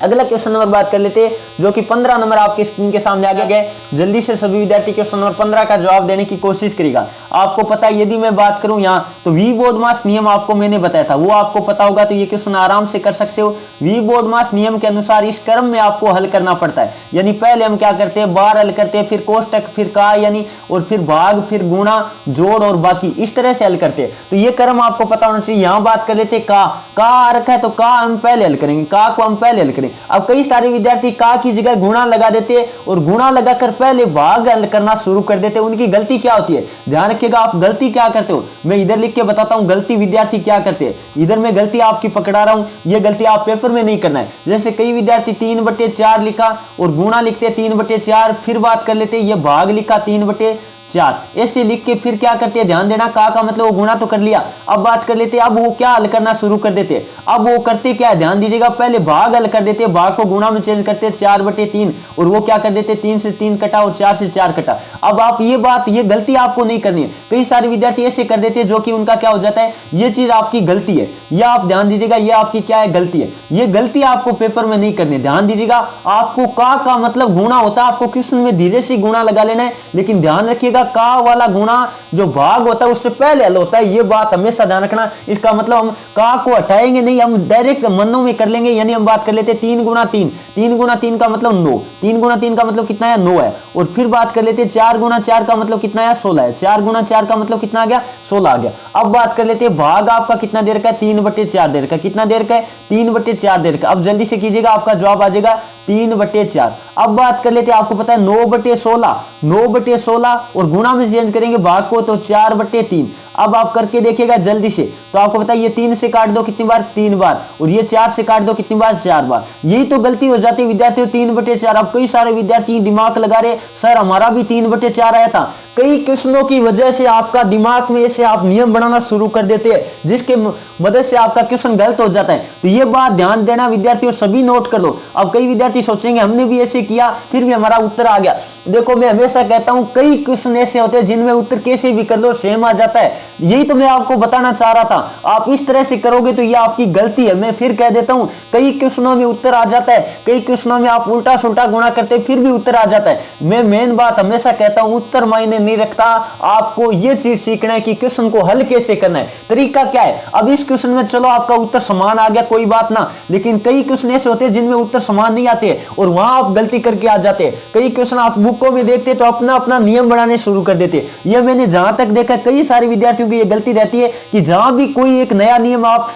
अगला क्वेश्चन नंबर बात कर लेते हैं जो कि 15 नंबर आपके स्क्रीन के सामने आ गए। जल्दी से सभी विद्यार्थी क्वेश्चन नंबर 15 का जवाब देने की कोशिश करेगा। आपको पता है यदि मैं बात करूं यहां तो वी बोडमास नियम आपको मैंने बताया था, वो आपको पता होगा, तो ये क्वेश्चन आराम से कर सकते हो। वी बोडमास नियम के अनुसार इस क्रम में आपको हल करना पड़ता है, यानी पहले हम क्या करते हैं, बार हल करते हैं, फिर कोष्टक, फिर का यानी, और फिर भाग, फिर गुणा, जोड़ और बाकी, इस तरह से हल करते हैं। तो ये क्रम आपको पता होना चाहिए। यहां बात कर लेते का आ रखा है तो का हम पहले हल करेंगे, का को हम पहले हल करेंगे। अब कई सारे विद्यार्थी का की जगह गुणा लगा देते हैं और गुणा लगाकर पहले भाग हल करना शुरू कर देते हैं। उनकी गलती क्या होती है, ध्यान रखिएगा, आप गलती क्या करते हो, मैं इधर लिख के बताता हूं गलती विद्यार्थी क्या करते हैं। इधर मैं गलती आपकी पकड़ा रहा हूं, यह गलती आप पेपर में नहीं करना है। जैसे कई विद्यार्थी 3/4 लिखा और गुणा लिखते 3/4, फिर बात कर लेते ये भाग लिखा 3/4, ऐसे लिख के फिर क्या करते हैं, ध्यान देना, का मतलब वो गुणा तो कर लिया। अब बात कर लेते हैं, अब वो क्या हल करना शुरू कर देते, अब वो करते क्या है, ध्यान दीजिएगा, पहले भाग हल कर देते, भाग को गुणा में चेंज करते 4/3, और वो क्या कर देते 3 से 3 कटा और 4 से 4 कटा। अब आप ये गलती आपको नहीं करनी है। कई सारे विद्यार्थी ऐसे कर देते हैं जो कि उनका क्या हो जाता है, ये चीज आपकी गलती है, यह आप ध्यान दीजिएगा, ये आपकी क्या है, गलती है। ये गलती आपको पेपर में नहीं करनी, ध्यान दीजिएगा। आपको का मतलब गुणा होता है, आपको क्वेश्चन में धीरे से गुणा लगा लेना है, लेकिन ध्यान रखिएगा का वाला गुणा जो भाग होता है उससे पहले हल होता है, ये बात हमेशा ध्यान रखना। इसका मतलब हम का को हटाएंगे नहीं, हम डायरेक्ट मनों में कर लेंगे। यानी हम बात कर लेते 3 गुणा 3, 3 गुणा 3 का मतलब 9, 3 गुणा 3 का मतलब कितना है, 9 है। और फिर बात कर लेते 4 गुणा 4 का मतलब कितना है, 16 है। 4 गुणा 4 का मतलब कितना आ गया, 16 आ गया। अब बात कर लेते भाग आपका कितना देर का है, 3/4 देर का, कितना देर का है, 3/4 देर का। अब जल्दी से कीजिएगा, आपका जवाब आ जाएगा 3/4। अब बात कर लेते आपको पता है 9/16, 9/16 और गुणा में चेंज करेंगे भाग को तो 4/3। अब आप करके देखिएगा जल्दी से, तो आपको पता है ये 3 से काट दो कितनी बार, 3 बार, और ये 4 से काट दो कितनी बार, 4 बार। यही तो गलती हो जाती है विद्यार्थियों, 3/4। अब कई सारे विद्यार्थी दिमाग लगा रहे, सर हमारा भी 3/4 आया था। कई क्वेश्चनों की वजह से आपका दिमाग में ऐसे आप नियम बनाना शुरू कर देते हैं जिसके मदद से आपका क्वेश्चन गलत हो जाता है। तो ये बात ध्यान देना विद्यार्थियों, सभी नोट कर लो। अब कई विद्यार्थी सोचेंगे हमने भी ऐसे किया फिर भी हमारा उत्तर आ गया। देखो मैं हमेशा कहता हूं कई क्वेश्चन ऐसे होते हैं जिनमें उत्तर कैसे भी कर लो सेम आ जाता है। यही तो मैं आपको बताना चाह रहा था, आप इस तरह से करोगे तो ये आपकी गलती है। मैं फिर कह देता हूं कई क्वेश्चनों में उत्तर आ जाता है, कई क्वेश्चनों में आप उल्टा सुल्टा गुणा करते फिर भी उत्तर आ जाता है। मैं मेन बात हमेशा कहता हूं उत्तर मायने नहीं रखता। आपको ये चीज सीखना है कि क्वेश्चन को हल कैसे करना है, तरीका क्या है। अब इस क्वेश्चन में चलो आपका उत्तर समान आ गया, कोई बात ना, लेकिन कई क्वेश्चन ऐसे होते हैं जिनमें उत्तर समान नहीं आते और वहां आप गलती करके आ जाते हैं। कई क्वेश्चन आप बुकों में देखते तो अपना अपना नियम बनाने शुरू कर देते। ये मैंने जहां तक देखा कई सारे विद्यार्थियों की ये गलती रहती है कि जहां भी कोई एक नया नियम आप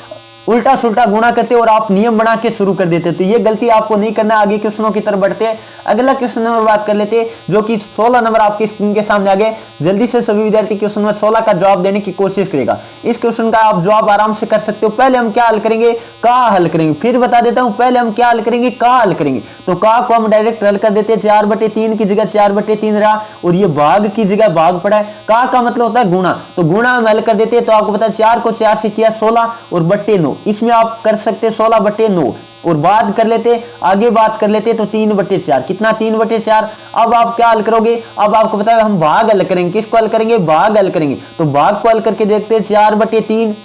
उल्टा सुल्टा गुणा करते और आप नियम बना के शुरू कर देते, तो ये गलती आपको नहीं करना। आगे क्वेश्चनों की तरफ बढ़ते हैं। अगला क्वेश्चन नंबर बात कर लेते हैं, जो कि 16 नंबर आपकी स्क्रीन के सामने आ गए। जल्दी से सभी विद्यार्थी क्वेश्चन नंबर 16 का जवाब देने की कोशिश करेगा। इस क्वेश्चन का आप जवाब आराम से कर सकते हो। पहले हम क्या हल करेंगे, का हल करेंगे। फिर बता देता हूं, पहले हम क्या हल करेंगे, का हल करेंगे। तो का को हम डायरेक्ट हल कर देते हैं। 4/3 की जगह 4/3 रहा और ये भाग की जगह भाग पड़ा है। का मतलब होता है गुणा, तो गुणा हम हल कर देते हैं। तो आपको पता है 4 को 4 से किया 16 और बट्टे 9, इसमें आप कर सकते 16/9 और बात कर लेते, आगे बात कर लेते तो 3/4, कितना 3/4। अब आप क्या हल करोगे, अब आपको पता है हम भाग हल करेंगे। किसको हल करेंगे, भाग हल करेंगे। तो भाग को हल करके देखते हैं, 4/3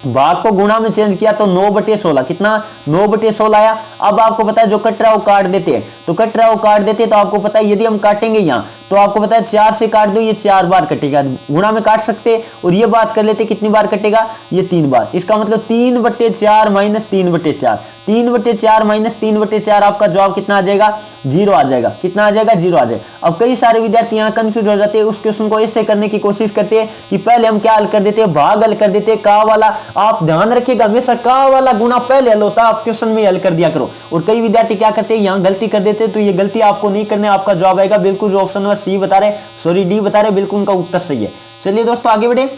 भाग को गुणा में चेंज किया तो 9/16, कितना 9/16 आया। अब आपको पता है जो कट रहा है वो काट देते हैं, तो कट रहा है वो काट देते हैं। तो आपको पता है यदि हम काटेंगे यहाँ तो आपको पता है 4 से काट दो, ये 4 बार कटेगा, गुणा में काट सकते हैं। और ये बात कर लेते कितनी बार कटेगा, ये 3 बार। इसका मतलब 3/4 माइनस 3/4, 3/4 माइनस 3/4 आपका जवाब कितना आ जाएगा, 0 आ जाएगा। कितना आ जाएगा, 0 आ जाएगा। अब कई सारे विद्यार्थी यहाँ कंफ्यूज हो जाते हैं, उस क्वेश्चन को ऐसे करने की कोशिश करते हैं कि पहले हम क्या हल कर देते हैं, भाग हल कर देते हैं। का वाला आप ध्यान रखिएगा, हमेशा का वाला गुणा पहले हल होता है, आप क्वेश्चन में हल कर दिया करो। और कई विद्यार्थी क्या करते हैं, यहाँ गलती कर देते हैं, तो ये गलती आपको नहीं करनी। आपका जवाब आएगा बिल्कुल जो ऑप्शन नंबर सी बता रहे, सॉरी डी बता रहे, बिल्कुल उनका उत्तर सही है। चलिए दोस्तों आगे बढ़े,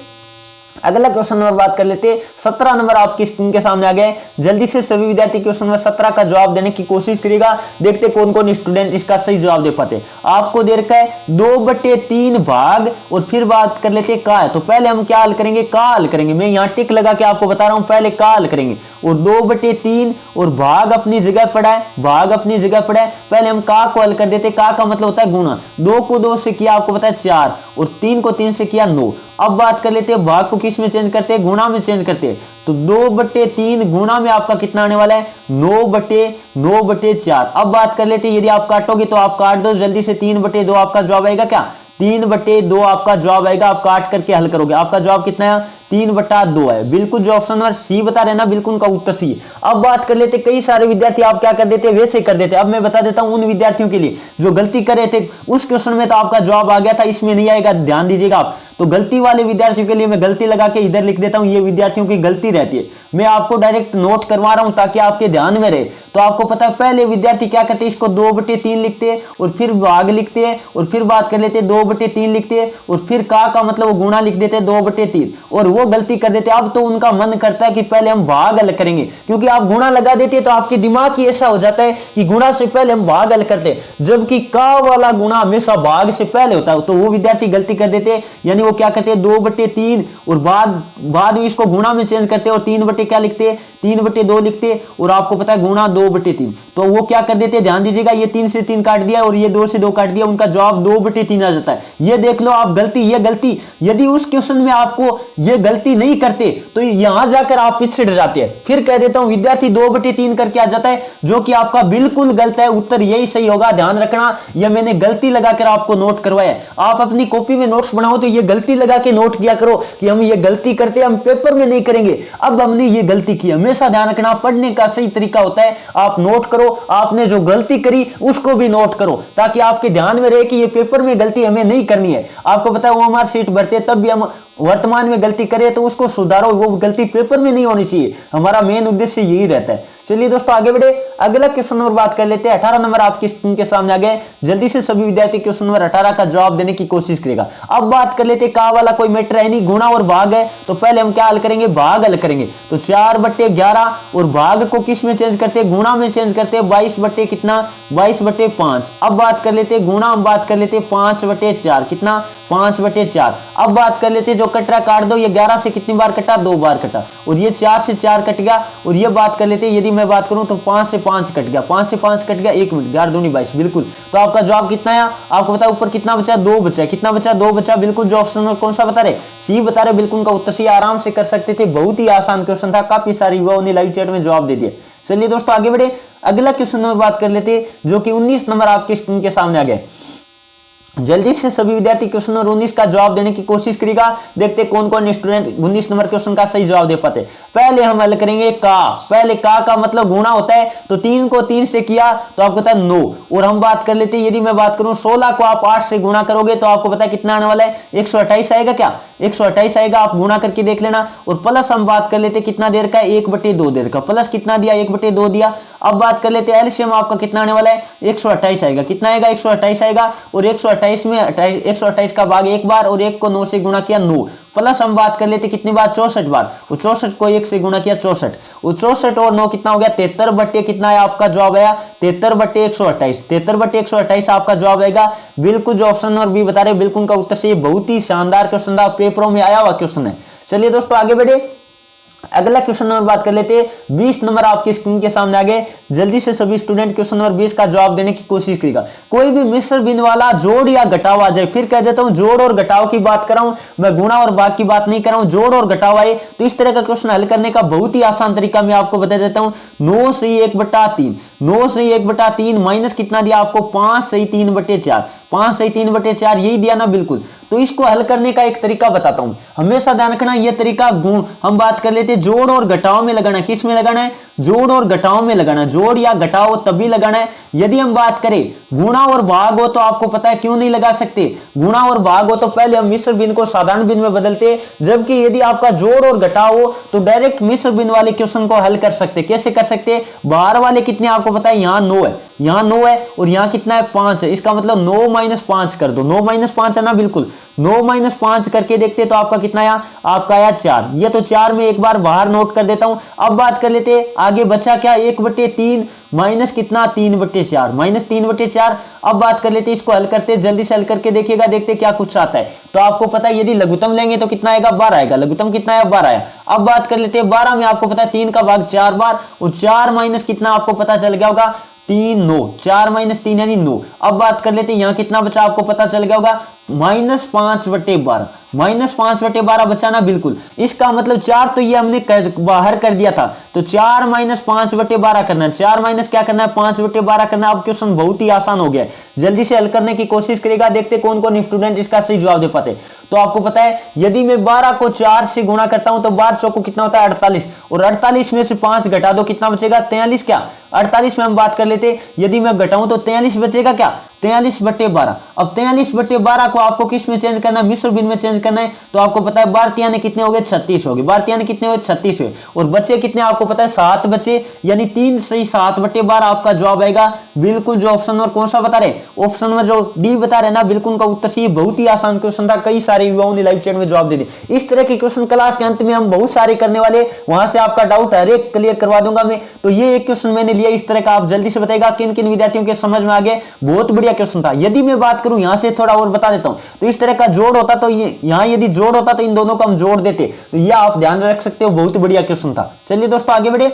अगला क्वेश्चन नंबर बात कर लेते हैं। 17 नंबर आपकी स्क्रीन के सामने आ गए। जल्दी से सभी विद्यार्थी क्वेश्चन नंबर 17 का जवाब देने की कोशिश करेगा। देखते कौन कौन स्टूडेंट इसका सही जवाब दे पाते। आपको दे रखा है 2/3 भाग और फिर बात कर लेते का है। तो पहले हम क्या हल करेंगे, का हल करेंगे। मैं यहाँ टिक लगा के आपको बता रहा हूं, पहले का हल करेंगे। और 2/3 और भाग अपनी जगह पड़ा है, भाग अपनी जगह पड़ा है। पहले हम का को हल कर देते। का मतलब होता है गुणा, 2 को 2 से किया आपको पता है 4 और 3 को 3 से किया 9। अब बात कर लेते हैं भाग को किस में चेंज करते हैं, गुणा में चेंज करते हैं। तो 2/3 गुणा में आपका कितना आने वाला है, 9/4। अब बात कर लेते हैं, यदि आप काटोगे तो आप काट दो जल्दी से, 3/2 आपका जवाब आएगा। क्या 3/2 आपका जवाब आएगा। आप काट करके हल करोगे, आपका जवाब कितना है, 3/2 है। बिल्कुल जो ऑप्शन नंबर सी बता रहे ना, बिल्कुल उनका उत्तर सी है। अब बात कर लेते, कई सारे विद्यार्थी आप क्या कर देते, वैसे कर देते। अब मैं बता देता हूं उन विद्यार्थियों के लिए जो गलती कर रहे थे। उस क्वेश्चन में तो आपका जवाब आ गया था, इसमें नहीं आएगा, ध्यान दीजिएगा आप। तो गलती वाले विद्यार्थियों के लिए मैं गलती लगा के इधर लिख देता हूं, ये विद्यार्थियों की गलती रहती है। मैं आपको डायरेक्ट नोट करवा रहा हूं ताकि आपके ध्यान में रहे। तो आपको पता है पहले विद्यार्थी क्या करते हैं, इसको 2/3 लिखते हैं और फिर भाग लिखते हैं और फिर बात कर लेते हैं 2/3 लिखते हैं और फिर का मतलब वो गुणा लिख देते हैं 2/3 और वो गलती कर देते। अब तो उनका मन करता है कि पहले हम भाग हल करेंगे, क्योंकि आप गुणा लगा देते तो आपके दिमाग ही ऐसा हो जाता है कि गुणा से पहले हम भाग हल करते, जबकि का वाला गुणा हमेशा भाग से पहले होता है। तो वो विद्यार्थी गलती कर देते, यानी वो क्या करते हैं 2/3 और बाद में इसको गुणा में चेंज करते और 3/2 क्या लिखते हैं, 3/2 लिखते और आपको पता है गुणा 2/3। तो वो क्या कर देते, ध्यान दीजिएगा, ये 3 से 3 काट दिया और ये 2 से 2 काट दिया, उनका जवाब 2/3 आ जाता है। ये देख लो आप गलती, ये गलती यदि उस क्वेश्चन में आपको ये गलती नहीं करते तो यहां जाकर आप पिछड़ जाते हैं। फिर कह देता हूं विद्यार्थी 2/3 करके आ जाता है, जो कि आपका बिल्कुल गलत है। उत्तर यही सही होगा, ध्यान रखना। यह मैंने गलती लगाकर आपको नोट करवाया। आप अपनी कॉपी में नोट्स बनाओ तो ये गलती लगा के नोट किया करो कि हम ये गलती करते, हम पेपर में नहीं करेंगे। अब हमने ये गलती की, हमेशा ध्यान रखना। पढ़ने का सही तरीका होता है आप नोट करो, आपने जो गलती करी उसको भी नोट करो, ताकि आपके ध्यान में रहे कि ये पेपर में गलती हमें नहीं करनी है। आपको पता है OMR शीट भरते तब भी हम वर्तमान में गलती करें तो उसको सुधारो, वो गलती पेपर में नहीं होनी चाहिए। हमारा मेन उद्देश्य यही रहता है। चलिए दोस्तों आगे बढ़े, अगला क्वेश्चन नंबर बात कर लेते हैं। 18 नंबर आपकी स्क्रीन के सामने आ गए। जल्दी से सभी विद्यार्थी क्वेश्चन नंबर 18 का जवाब देने की कोशिश करेगा। अब बात कर लेते हैं, का वाला कोई मैटर है नहीं, गुणा और भाग है। तो पहले हम क्या हल करेंगे, भाग हल करेंगे। तो 4/11 और भाग को किस में चेंज करते हैं, गुणा में चेंज करते हैं। 22/5। अब बात कर लेते हैं गुणा, हम बात कर लेते हैं 5/4, कितना 5/4। अब बात कर लेते हैं जो कटरा काट दो, ये 11 से कितनी बार कटा, 2 बार कटा और ये 4 से 4 कट गया। और ये बात कर लेते हैं, यदि मैं बात करूं तो 5 से 5 कट गया, 5 से 5 कट गया, 1 मिनट, 11 दूनी 22, बिल्कुल। तो आपका जवाब कितना है, आपको पता है ऊपर कितना बचा, 2 बचा, कितना बचा, 2 बचा, बिल्कुल। जो ऑप्शन में कौन सा बता रहे, सी बता रहे, बिल्कुल उनका उत्तर सी। आराम से कर सकते थे, बहुत ही आसान क्वेश्चन था, काफी सारे युवाओं ने लाइव चैट में जवाब दे दिया। चलिए दोस्तों आगे बढ़े, अगला क्वेश्चन में बात कर लेते जो कि 19 नंबर आपके स्क्रीन के सामने आ गए। जल्दी से सभी विद्यार्थी क्वेश्चन नंबर 19 का जवाब देने की कोशिश करेगा। देखते कौन कौन स्टूडेंट 19 नंबर क्वेश्चन का सही जवाब दे पाते। पहले हम हल करेंगे का। पहले का मतलब गुणा होता है, तो 3 को 3 से किया तो आपको पता है 9। और हम बात कर लेते हैं, यदि मैं बात करूं 16 को आप 8 से गुणा करोगे तो आपको पता है कितना आने वाला है, 128 आएगा। क्या 128 आएगा, आप गुणा करके देख लेना। और प्लस हम बात कर लेते कितना देर का, 1/2 देर का। प्लस कितना दिया, 1/2 दिया। अब बात कर लेते हैं एलसीएम आपका कितना आने वाला है, 128 आएगा। कितना आएगा, 128 आएगा। और 128 में 128 का भाग एक बार और 1 को 9 से गुणा किया 9। प्लस हम बात कर लेते कितनी बार, 64 बार। और 64 को 1 से गुणा किया 64। और 64 और 9 कितना हो गया, 73 बट्टे कितना है आपका जवाब आया, 73 बट्टे 128। 73 बट्टे 128 आपका जवाब आएगा। बिल्कुल जो ऑप्शन नंबर बी बता रहे बिल्कुल का उत्तर से, बहुत ही शानदार क्वेश्चन था, पेपरों में आया हुआ क्वेश्चन है। चलिए दोस्तों आगे बढ़े, अगला क्वेश्चन नंबर बात कर लेते हैं। 20 नंबर आपकी स्क्रीन के सामने आगे। जल्दी से सभी स्टूडेंट क्वेश्चन नंबर 20 का जवाब देने की कोशिश करेगा। कोई भी मिश्र बिन वाला जोड़ या घटाव आ जाए, फिर कह देता हूं जोड़ और घटाव की बात कर रहा हूं, मैं गुणा और भाग की बात नहीं कर रहा हूं। जोड़ और घटाव आए तो इस तरह का क्वेश्चन हल करने का बहुत ही आसान तरीका मैं आपको बता देता हूं। 9 से 1/3, 9 से 1/3 माइनस कितना दिया आपको, 5 से 3/4, 5 से 3/4 यही दिया ना, बिल्कुल। तो इसको हल करने का एक तरीका बताता हूं, हमेशा ध्यान रखना। यह तरीका गुण हम बात कर लेते जोड़ और घटाव में लगाना। किस में लगाना है, जोड़ और घटाव में लगाना। जोड़ या घटाव तभी लगाना है। यदि हम बात करें गुणा और भाग हो तो आपको पता है क्यों नहीं लगा सकते। गुणा और भाग हो तो पहले हम मिश्र बिन को साधारण बिन में बदलते, जबकि यदि आपका जोड़ और घटाव हो तो डायरेक्ट मिश्र बिन वाले क्वेश्चन को हल कर सकते। कैसे कर सकते, बाहर वाले कितने आपको पता है, यहां 9 है, यहां 9 है और यहां कितना है, 5 है। इसका मतलब 9 - 5 कर दो। 9 - 5 है ना, बिल्कुल। 9 - 5 करके देखते तो आपका कितना आया, आपका आया 4। ये तो 4 में एक बार बाहर नोट कर देता हूं। अब बात कर लेते आगे बचा क्या, 1/3 माइनस कितना, 3/4, माइनस 3/4। अब बात कर लेते इसको हल करते, जल्दी से हल करके देखिएगा, देखते क्या कुछ आता है। तो आपको पता है यदि लघुत्तम लेंगे तो कितना आएगा, 12 आएगा। लघुत्तम कितना है, 12 आया। अब बात कर लेते 12 में आपको पता है 3 का भाग 4 बार, और 4 माइनस कितना आपको पता चल गया होगा, 3 9, 4 - 3 यानी 9। अब बात कर लेते यहाँ कितना बचा आपको पता चल गया होगा, -5/12, -5/12 बचा ना, बिल्कुल। इसका मतलब 4 तो ये हमने बाहर कर दिया था, तो 4 - 5/12 करना है। 4 माइनस क्या करना है, 5/12 करना है। अब क्वेश्चन बहुत ही आसान हो गया है, जल्दी से हल करने की कोशिश करेगा, देखते कौन कौन स्टूडेंट इसका सही जवाब दे पाते। तो आपको पता है यदि मैं 12 को 4 से गुणा करता हूं तो 12 चौको कितना होता है, 48। और 48 में से 5 घटा दो, कितना बचेगा, 43। क्या 48 में हम बात कर लेते, यदि मैं घटाऊं तो 43 बचेगा। क्या 43/12। अब 43/12 को आपको किस में चेंज करना है, मिश्र बिन में चेंज करना है। तो आपको पता है बारतिया ने कितने हो गए, 36 हो गए। बारतिया ने कितने हुए, 36 हुए। और बच्चे कितने आपको पता है, 7 बच्चे, यानी 3 से 7/12 आपका जवाब आएगा। बिल्कुल जो ऑप्शन नंबर कौन सा बता रहे, ऑप्शन नंबर जो डी बता रहे ना, बिल्कुल का उत्तर सही। बहुत ही आसान क्वेश्चन था, कई सारे युवाओं ने लाइव चैट में जवाब दे दिए। इस तरह के क्वेश्चन क्लास के अंत में हम बहुत सारे करने वाले, वहां से आपका डाउट हर एक क्लियर करवा दूंगा मैं। तो ये एक क्वेश्चन मैंने लिया इस तरह का, आप जल्दी से बताएगा किन किन विद्यार्थियों के समझ में आ गए। बहुत बढ़िया क्वेश्चन था। यदि मैं बात करूं यहां से थोड़ा और बता देता हूं, तो इस तरह का जोड़ होता तो यहां यदि जोड़ होता तो इन दोनों को हम जोड़ देते। तो ये आप ध्यान रख सकते हो, बहुत बढ़िया क्वेश्चन था। चलिए दोस्तों आगे बढ़े,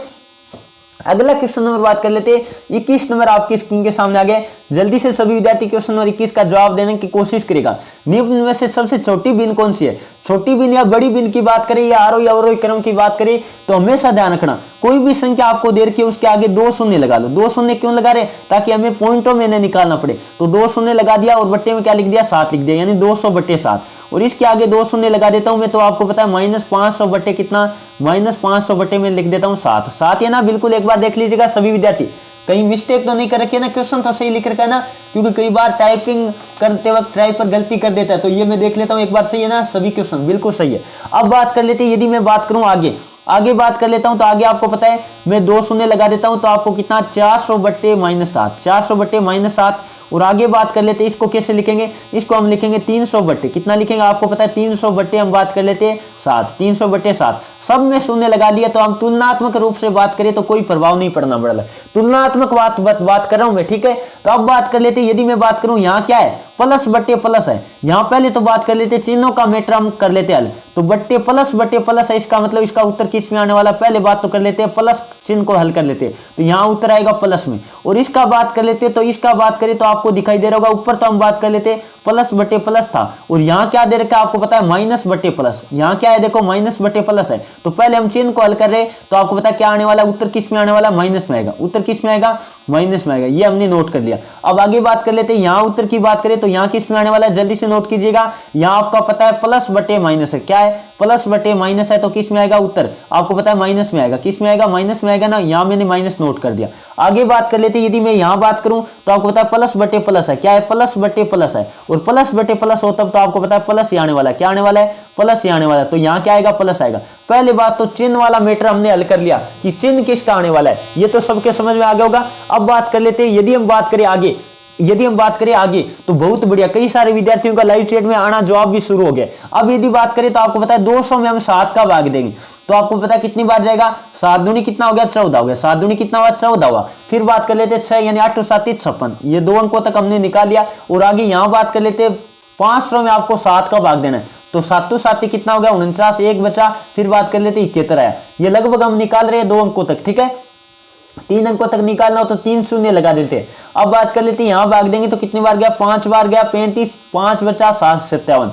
अगला क्वेश्चन नंबर बात कर लेते हैं। 21 नंबर आपकी स्क्रीन के सामने आ गए। जल्दी से सभी विद्यार्थी क्वेश्चन नंबर 21 का जवाब देने की कोशिश करेगा। निम्न में से सबसे छोटी बिन कौन सी है, छोटी बिन या बड़ी बिन की बात करें या आरोही अवरोही क्रम की बात करें, तो हमेशा ध्यान रखना कोई भी संख्या आपको दे रखी है उसके आगे 2 शून्य लगा लो। 2 शून्य क्यों लगा रहे, ताकि हमें पॉइंटों में न निकालना पड़े। तो 2 शून्य लगा दिया और बट्टे में क्या लिख दिया, 7 लिख दिया, यानी 200/7। और इसके आगे 2 शून्य लगा देता हूं मैं, तो आपको पता है -500 बट्टे कितना, -500 बट्टे में लिख देता हूं 7। 7 है ना, बिल्कुल। एक बार देख लीजिएगा सभी विद्यार्थी, कहीं मिस्टेक तो नहीं कर रखी है ना, क्वेश्चन तो सही लिख रखा है ना, क्योंकि कई बार टाइपिंग करते वक्त टाइप पर गलती कर देता है। तो ये मैं देख लेता हूं एक बार, सही है ना, सभी क्वेश्चन बिल्कुल सही है। अब बात कर लेते हैं, यदि मैं बात करूं आगे बात कर लेता हूं, तो आगे आपको पता है मैं 2 शून्य लगा देता हूं, तो आपको कितना 400/-7, 400/-7। और आगे बात कर लेते हैं, इसको कैसे लिखेंगे, इसको हम लिखेंगे 300 कितना लिखेंगे, आपको पता है 300 हम बात कर लेते हैं 7, 300/7। सब में शून्य लगा दिया। तो हम तुलनात्मक रूप से बात करें तो कोई प्रभाव नहीं पड़ना पड़ेगा, तुलनात्मक बात कर रहा हूं मैं, ठीक है। तो अब बात कर लेते, यदि मैं बात करूं यहाँ क्या है, +/+ है। यहाँ पहले तो बात कर लेते चिन्हों का मैटर हम कर लेते हल, तो +/+ है, इसका मतलब इसका उत्तर किस में आने वाला, पहले बात तो कर लेते हैं प्लस चिन्ह को हल कर लेते हैं, तो यहाँ उत्तर आएगा प्लस में। और इसका बात कर लेते, तो इसका बात करें तो आपको दिखाई दे रहा होगा, ऊपर तो हम बात कर लेते +/+ था, और यहाँ क्या दे रखा है आपको पता है, -/+। यहाँ क्या है देखो, -/+ है। तो पहले हम चिन्ह को हल कर रहे, तो आपको पता है क्या आने वाला, उत्तर किस में आने वाला, माइनस में आएगा। उत्तर किस में आएगा, माइनस में आएगा, ये हमने नोट कर लिया। अब आगे बात कर लेते हैं, यहाँ उत्तर की बात करें तो यहाँ किस में आने वाला है, जल्दी से नोट कीजिएगा। यहाँ आपका पता है प्लस बटे माइनस है, क्या है प्लस बटे माइनस है, तो किस में आएगा उत्तर आपको पता है माइनस में आएगा, किस में आएगा माइनस में आएगा ना, यहाँ मैंने माइनस नोट कर दिया। आगे बात कर लेते हैं, यदि मैं यहाँ बात करूं तो आपको पता है प्लस बटे प्लस है, क्या है प्लस बटे प्लस है, और प्लस बटे प्लस हो तब तो आपको पता है प्लस ही आने वाला है, क्या आने वाला है प्लस ही आने वाला है, तो यहाँ क्या आएगा प्लस आएगा। पहले बात तो चिन्ह वाला मैटर हमने हल कर लिया कि चिन्ह किसका आने वाला है, ये तो सबके समझ में आ गया होगा। अब बात कर लेते हैं, यदि हम बात करें आगे तो बहुत बढ़िया, कई सारे विद्यार्थियों का लाइव चैट में आना जवाब भी शुरू हो गया। अब यदि बात करें तो आपको पता है 200 में हम 7 का भाग देंगे तो आपको पता है कितनी बार जाएगा, 7 दूनी कितना हो गया 14 हो गया, 7 दूनी कितना हुआ 14 हुआ। फिर बात कर लेते 6 यानी 8 और 7 56, ये 2 अंकों तक हमने निकाल लिया। और आगे यहाँ बात कर लेते 500 में आपको 7 का भाग देना है तो 7 7 कितना हो गया 49, एक बचा। फिर बात कर लेते 71 आया, ये लगभग हम निकाल रहे हैं 2 अंकों तक, ठीक है 3 अंकों तक निकालना हो तो 3 शून्य लगा देते हैं। अब बात कर लेते हैं, यहाँ भाग देंगे तो कितनी बार गया 5 बार गया 35, 5 बचा 7 57।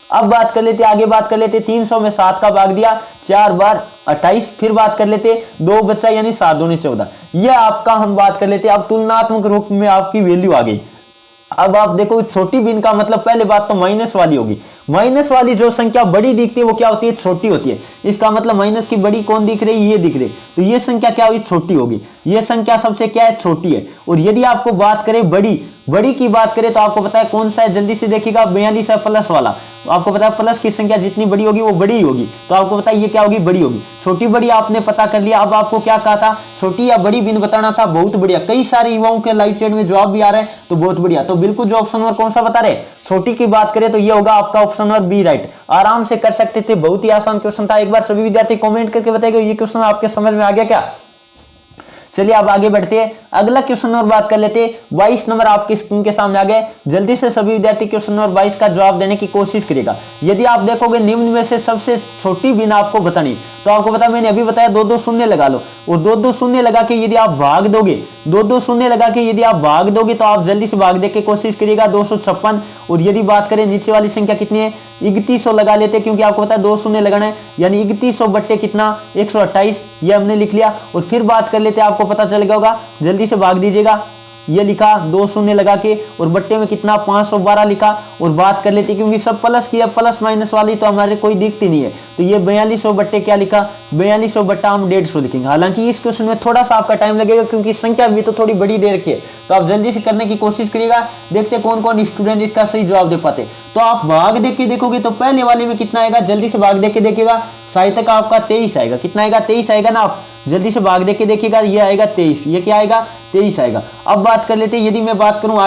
अब बात कर लेते आगे बात कर लेते 300 में 7 का भाग दिया 4 बार 28। फिर बात कर लेते 2 बचा यानी 7 दूनी 14, यह आपका हम बात कर लेते अब तुलनात्मक रूप में आपकी वैल्यू आ गई। अब आप देखो छोटी बिन का मतलब पहले बात तो माइनस वाली होगी, माइनस वाली जो संख्या बड़ी दिखती है वो क्या होती है छोटी होती है। इसका मतलब माइनस की बड़ी कौन दिख रही है, ये दिख रही, तो ये संख्या क्या हुई छोटी होगी, ये संख्या सबसे क्या है छोटी है। और यदि आपको बात करें बड़ी की बात करें तो आपको पता है कौन सा है, जल्दी से देखिएगा 42 है प्लस वाला, आपको पता है प्लस की संख्या जितनी बड़ी होगी वो बड़ी होगी, तो आपको पता है ये क्या होगी बड़ी होगी। छोटी बड़ी आपने पता कर लिया। अब आपको क्या कहा था छोटी या बड़ी बिन बताना था, बहुत बढ़िया, कई सारे युवाओं के लाइव चैट में जवाब भी आ रहे हैं तो बहुत बढ़िया। तो बिल्कुल जो ऑप्शन नंबर कौन सा बता रहे छोटी की बात करें तो ये होगा आपका ऑप्शन नंबर बी राइट, आराम से कर सकते थे, बहुत ही आसान क्वेश्चन था। एक बार सभी विद्यार्थी कमेंट करके बताएगा ये क्वेश्चन आपके समझ में आ गया क्या। चलिए अब आगे बढ़ते हैं, अगला क्वेश्चन नंबर बात कर लेते हैं। 22 नंबर आपकी स्क्रीन के सामने आ गए, जल्दी से सभी विद्यार्थी क्वेश्चन नंबर 22 का जवाब देने की कोशिश करेगा। यदि आप देखोगे निम्न में से सबसे छोटी बिन आपको बतानी तो आपको पता मैंने अभी बताया 2 2 शून्य लगा लो, और 2 2 शून्य लगा के यदि आप भाग दोगे 2 2 शून्य लगा के यदि आप भाग दोगे तो आप जल्दी से भाग दे के कोशिश करिएगा 256। और यदि बात करें नीचे वाली संख्या कितनी है 3100 लगा लेते क्योंकि आपको पता है 2 शून्य लगाना है, यानी 3100 बट्टे कितना 128, ये हमने लिख लिया। और फिर बात कर लेते आपको पता चल गया होगा, जल्दी से भाग दीजिएगा, ये लिखा 2 शून्य लगा के, और बट्टे में कितना 512 लिखा। और बात कर लेते क्योंकि सब प्लस की है, प्लस माइनस वाली तो हमारे कोई दिखती नहीं है, तो ये 4200 बट्टे क्या लिखा 4200 बट्टा हम 150 लिखेंगे। हालांकि इस क्वेश्चन में थोड़ा सा आपका टाइम लगेगा क्योंकि संख्या भी तो थोड़ी बड़ी दे रखी है, तो आप जल्दी से करने की कोशिश करिएगा, देखते कौन कौन स्टूडेंट इसका सही जवाब दे पाते। तो आप भाग देख के देखोगे तो पहले वाले में कितना आएगा, जल्दी से भाग देख के देखिएगा, साहित्य का आपका 23 आएगा, कितना आएगा 23 आएगा ना, आप जल्दी से भाग देख के देखिएगा, ये आएगा 23, ये क्या आएगा 23 आएगा। अब बात कर लेते हैं, यदि मैं बात करूं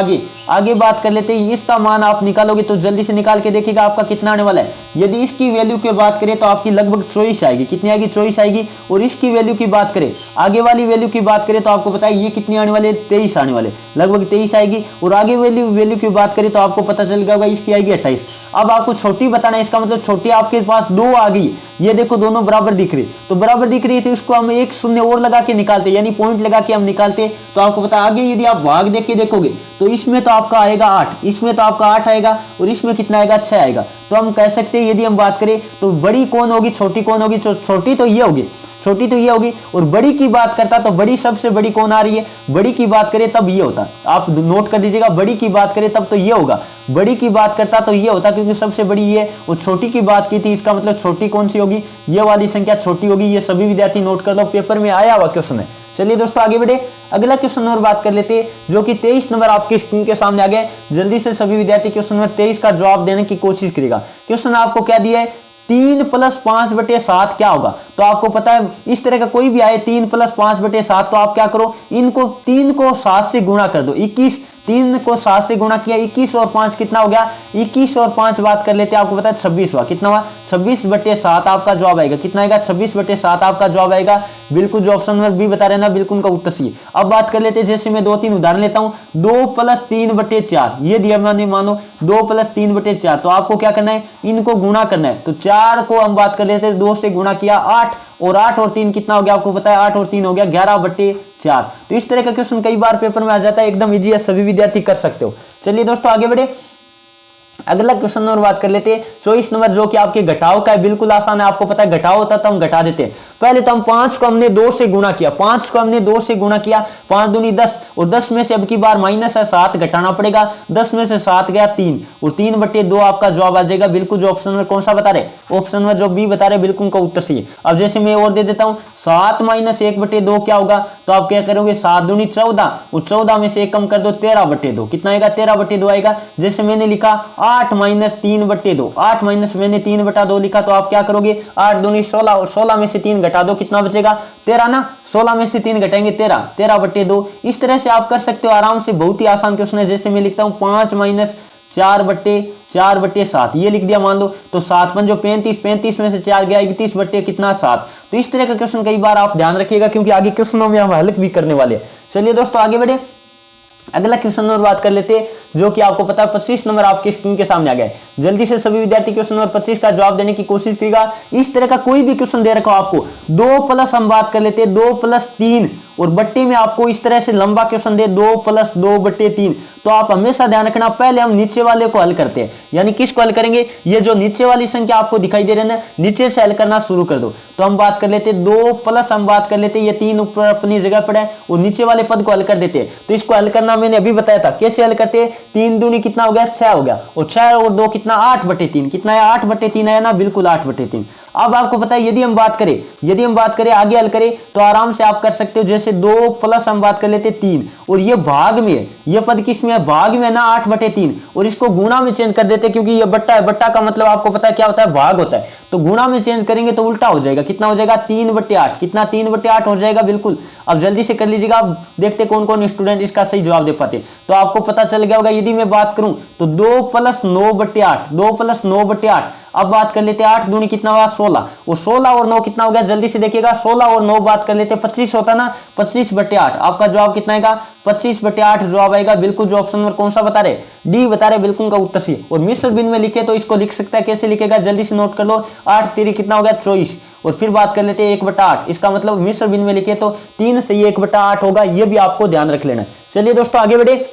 आगे बात कर लेते हैं, इसका मान आप निकालोगे तो जल्दी से निकाल के देखिएगा आपका कितना आने वाला है। यदि इसकी वैल्यू की बात करें तो आपकी लगभग 24 आएगी, कितनी आएगी 24 आएगी। और इसकी वैल्यू की बात करें, आगे वाली वैल्यू की बात करें तो आपको पता है ये कितनी आने वाले 23 आने वाले, लगभग 23 आएगी। और आगे वैल्यू की बात करें तो आपको पता चल गया होगा इसकी आएगी 28। अब आपको छोटी बताना है, इसका मतलब छोटी आपके पास 2 आ गई, ये देखो दोनों बराबर दिख रही, तो बराबर दिख रही है तो इसको हम एक शून्य और लगा के निकालते, यानी पॉइंट लगा के हम निकालते। तो आपको पता आगे यदि आप भाग देख के देखोगे तो इसमें तो आपका आएगा 8, इसमें तो आपका 8 आएगा, और इसमें कितना आएगा 6 आएगा। तो हम कह सकते हैं यदि हम बात करें तो बड़ी कौन होगी छोटी कौन होगी, छोटी तो ये होगी, छोटी तो ये होगी। और बड़ी की बात करता तो बड़ी सबसे बड़ी कौन आ रही है, बड़ी की बात करें तब ये होता, आप नोट कर दीजिएगा, बड़ी की बात करें तब तो ये होगा, बड़ी की बात करता तो ये होता क्योंकि सबसे बड़ी ये, और छोटी की बात की थी, इसका मतलब छोटी कौन सी होगी, ये वाली संख्या छोटी होगी। ये सभी विद्यार्थी नोट कर लो, पेपर में आया हुआ क्वेश्चन है। चलिए दोस्तों आगे बढ़े, अगला क्वेश्चन नंबर बात कर लेते हैं जो कि 23 नंबर आपकी स्क्रीन के सामने आ गए। जल्दी से सभी विद्यार्थी क्वेश्चन नंबर 23 का जवाब देने की कोशिश करेगा। क्वेश्चन आपको क्या दिया है 3 + 5/7 क्या होगा। तो आपको पता है इस तरह का कोई भी आए 3 + 5/7, तो आप क्या करो इनको 3 को 7 से गुणा कर दो, 21, 3 को 7 से गुणा किया 21 और 5 कितना हो गया, 21 और 5 बात कर लेते हैं, आपको पता है 26 हुआ, कितना हुआ 26/7 आपका जवाब आएगा, कितना आएगा 26/7 आपका जवाब आएगा। बिल्कुल जो ऑप्शन नंबर बी बता रहे ना बिल्कुल उनका उत्तर सही। अब बात कर लेते हैं, जैसे मैं 2-3 उदाहरण लेता हूं, 2 + 3/4 ये दिया मैंने, मानो 2 + 3/4, तो आपको क्या करना है इनको गुणा करना है। तो 4 को हम बात कर लेते हैं 2 से गुणा किया 8, और 8 और 3 कितना हो गया, आपको पता है 8 और 3 हो गया 11/4। तो इस तरह का क्वेश्चन कई बार पेपर में आ जाता है, एकदम इजी है, सभी विद्यार्थी कर सकते हो। चलिए दोस्तों आगे बढ़े, अगला क्वेश्चन नंबर बात कर लेते हैं 24 नंबर जो कि आपके घटाव का है, बिल्कुल आसान है, आपको पता है घटाव होता तो हम घटा देते हैं। पहले तो हम 5 को हमने 2 से गुणा किया, 5 को हमने 2 से गुणा किया, 5 दूनी 10 और 10 में से अब की बार माइनस है 7 घटाना पड़ेगा, 10 में से 7 गया 3 और 3/2 आपका जवाब आ जाएगा बिल्कुल जो ऑप्शन में कौन सा बता रहे, ऑप्शन में जो बी बता रहे बिल्कुल का उत्तर सही है। अब जैसे मैं और दे देता हूं 7 माइनस 1/2 क्या होगा, तो आप क्या करोगे 7 दूनी 14 और 14 में से 1 कम कर दो 13/2 कितना आएगा 13/2 आएगा। जैसे मैंने लिखा 8 माइनस 3/2, 8 माइनस मैंने 3/2 लिखा तो आप क्या करोगे 8 दूनी 16 और 16 में से 3 घटा दो कितना बचेगा 13 ना, 16 में से 3 घटाएंगे 13/2। इस तरह से आप कर सकते हो आराम से, बहुत ही आसान क्वेश्चन है। जैसे मैं लिखता हूं 5 माइनस 4/7 ये लिख दिया मान लो, तो 7 5 35, 35 में से 4 गया 31 बट्टे कितना 7। तो इस तरह का क्वेश्चन कई बार आप ध्यान रखिएगा क्योंकि आगे क्वेश्चनों में हम हल भी करने वाले हैं। चलिए दोस्तों आगे बढ़े, अगला क्वेश्चन और बात कर लेते हैं जो कि आपको पता है 25 नंबर आपके स्क्रीन के सामने आ गया है। जल्दी से सभी विद्यार्थी क्वेश्चन नंबर 25 का जवाब देने की कोशिश करिएगा। इस तरह का कोई भी क्वेश्चन दे रखा हो आपको 2 प्लस हम बात कर लेते हैं 2 प्लस 3 और बट्टे में आपको इस तरह से लंबा क्वेश्चन दे 2 प्लस 2/3, तो आप हमेशा ध्यान रखना पहले हम नीचे वाले को हल करते हैं, यानी किसको हल करेंगे, ये जो नीचे वाली संख्या आपको दिखाई दे रही है ना, नीचे से हल करना शुरू कर दो। तो हम बात कर लेते 2 प्लस हम बात कर लेते ये 3 ऊपर अपनी जगह पर है और नीचे वाले पद को हल कर देते। तो इसको हल करना मैंने अभी बताया था कैसे हल करते, 3 दूनी कितना हो गया 6 हो गया और 6 और 2 कितना 8/3 कितना है 8/3 है ना, बिल्कुल 8/3। अब आपको पता है यदि हम बात करें आगे हल करें तो आराम से आप कर सकते हो। जैसे 2 प्लस हम बात कर लेते 3 और ये भाग में है, ये पद किस में है भाग में है ना 8/3 और इसको गुणा में चेंज कर देते क्योंकि ये बट्टा है, बट्टा का मतलब आपको पता है क्या होता है भाग होता है, तो गुणा में चेंज करेंगे तो उल्टा हो जाएगा, कितना हो जाएगा 3/8 कितना 3/8 हो जाएगा बिल्कुल। अब जल्दी से कर लीजिएगा, आप देखते कौन कौन स्टूडेंट इसका सही जवाब दे पाते, तो आपको पता चल गया होगा। यदि मैं बात करूं तो 2 प्लस 9/8 2 प्लस 9/8। अब बात कर लेते 8 दूनी कितना हुआ 16 और 16 और 9 कितना हो गया, जल्दी से देखिएगा 16 और 9 बात कर लेते 25 होता ना, 25/8 आपका जवाब कितना आएगा 25/8 जवाब आएगा बिल्कुल जो ऑप्शन नंबर कौन सा बता रहे डी बता रहे बिल्कुल का उत्तर सी। और मिश्र बिन में लिखे तो इसको लिख सकता है, कैसे लिखेगा जल्दी से नोट कर लो, 8 3 कितना हो गया 24 और फिर बात कर लेते 1/8, इसका मतलब मिश्र बिन में लिखे तो 3 से 1/8 होगा, ये भी आपको ध्यान रख लेना। चलिए दोस्तों आगे बढ़े,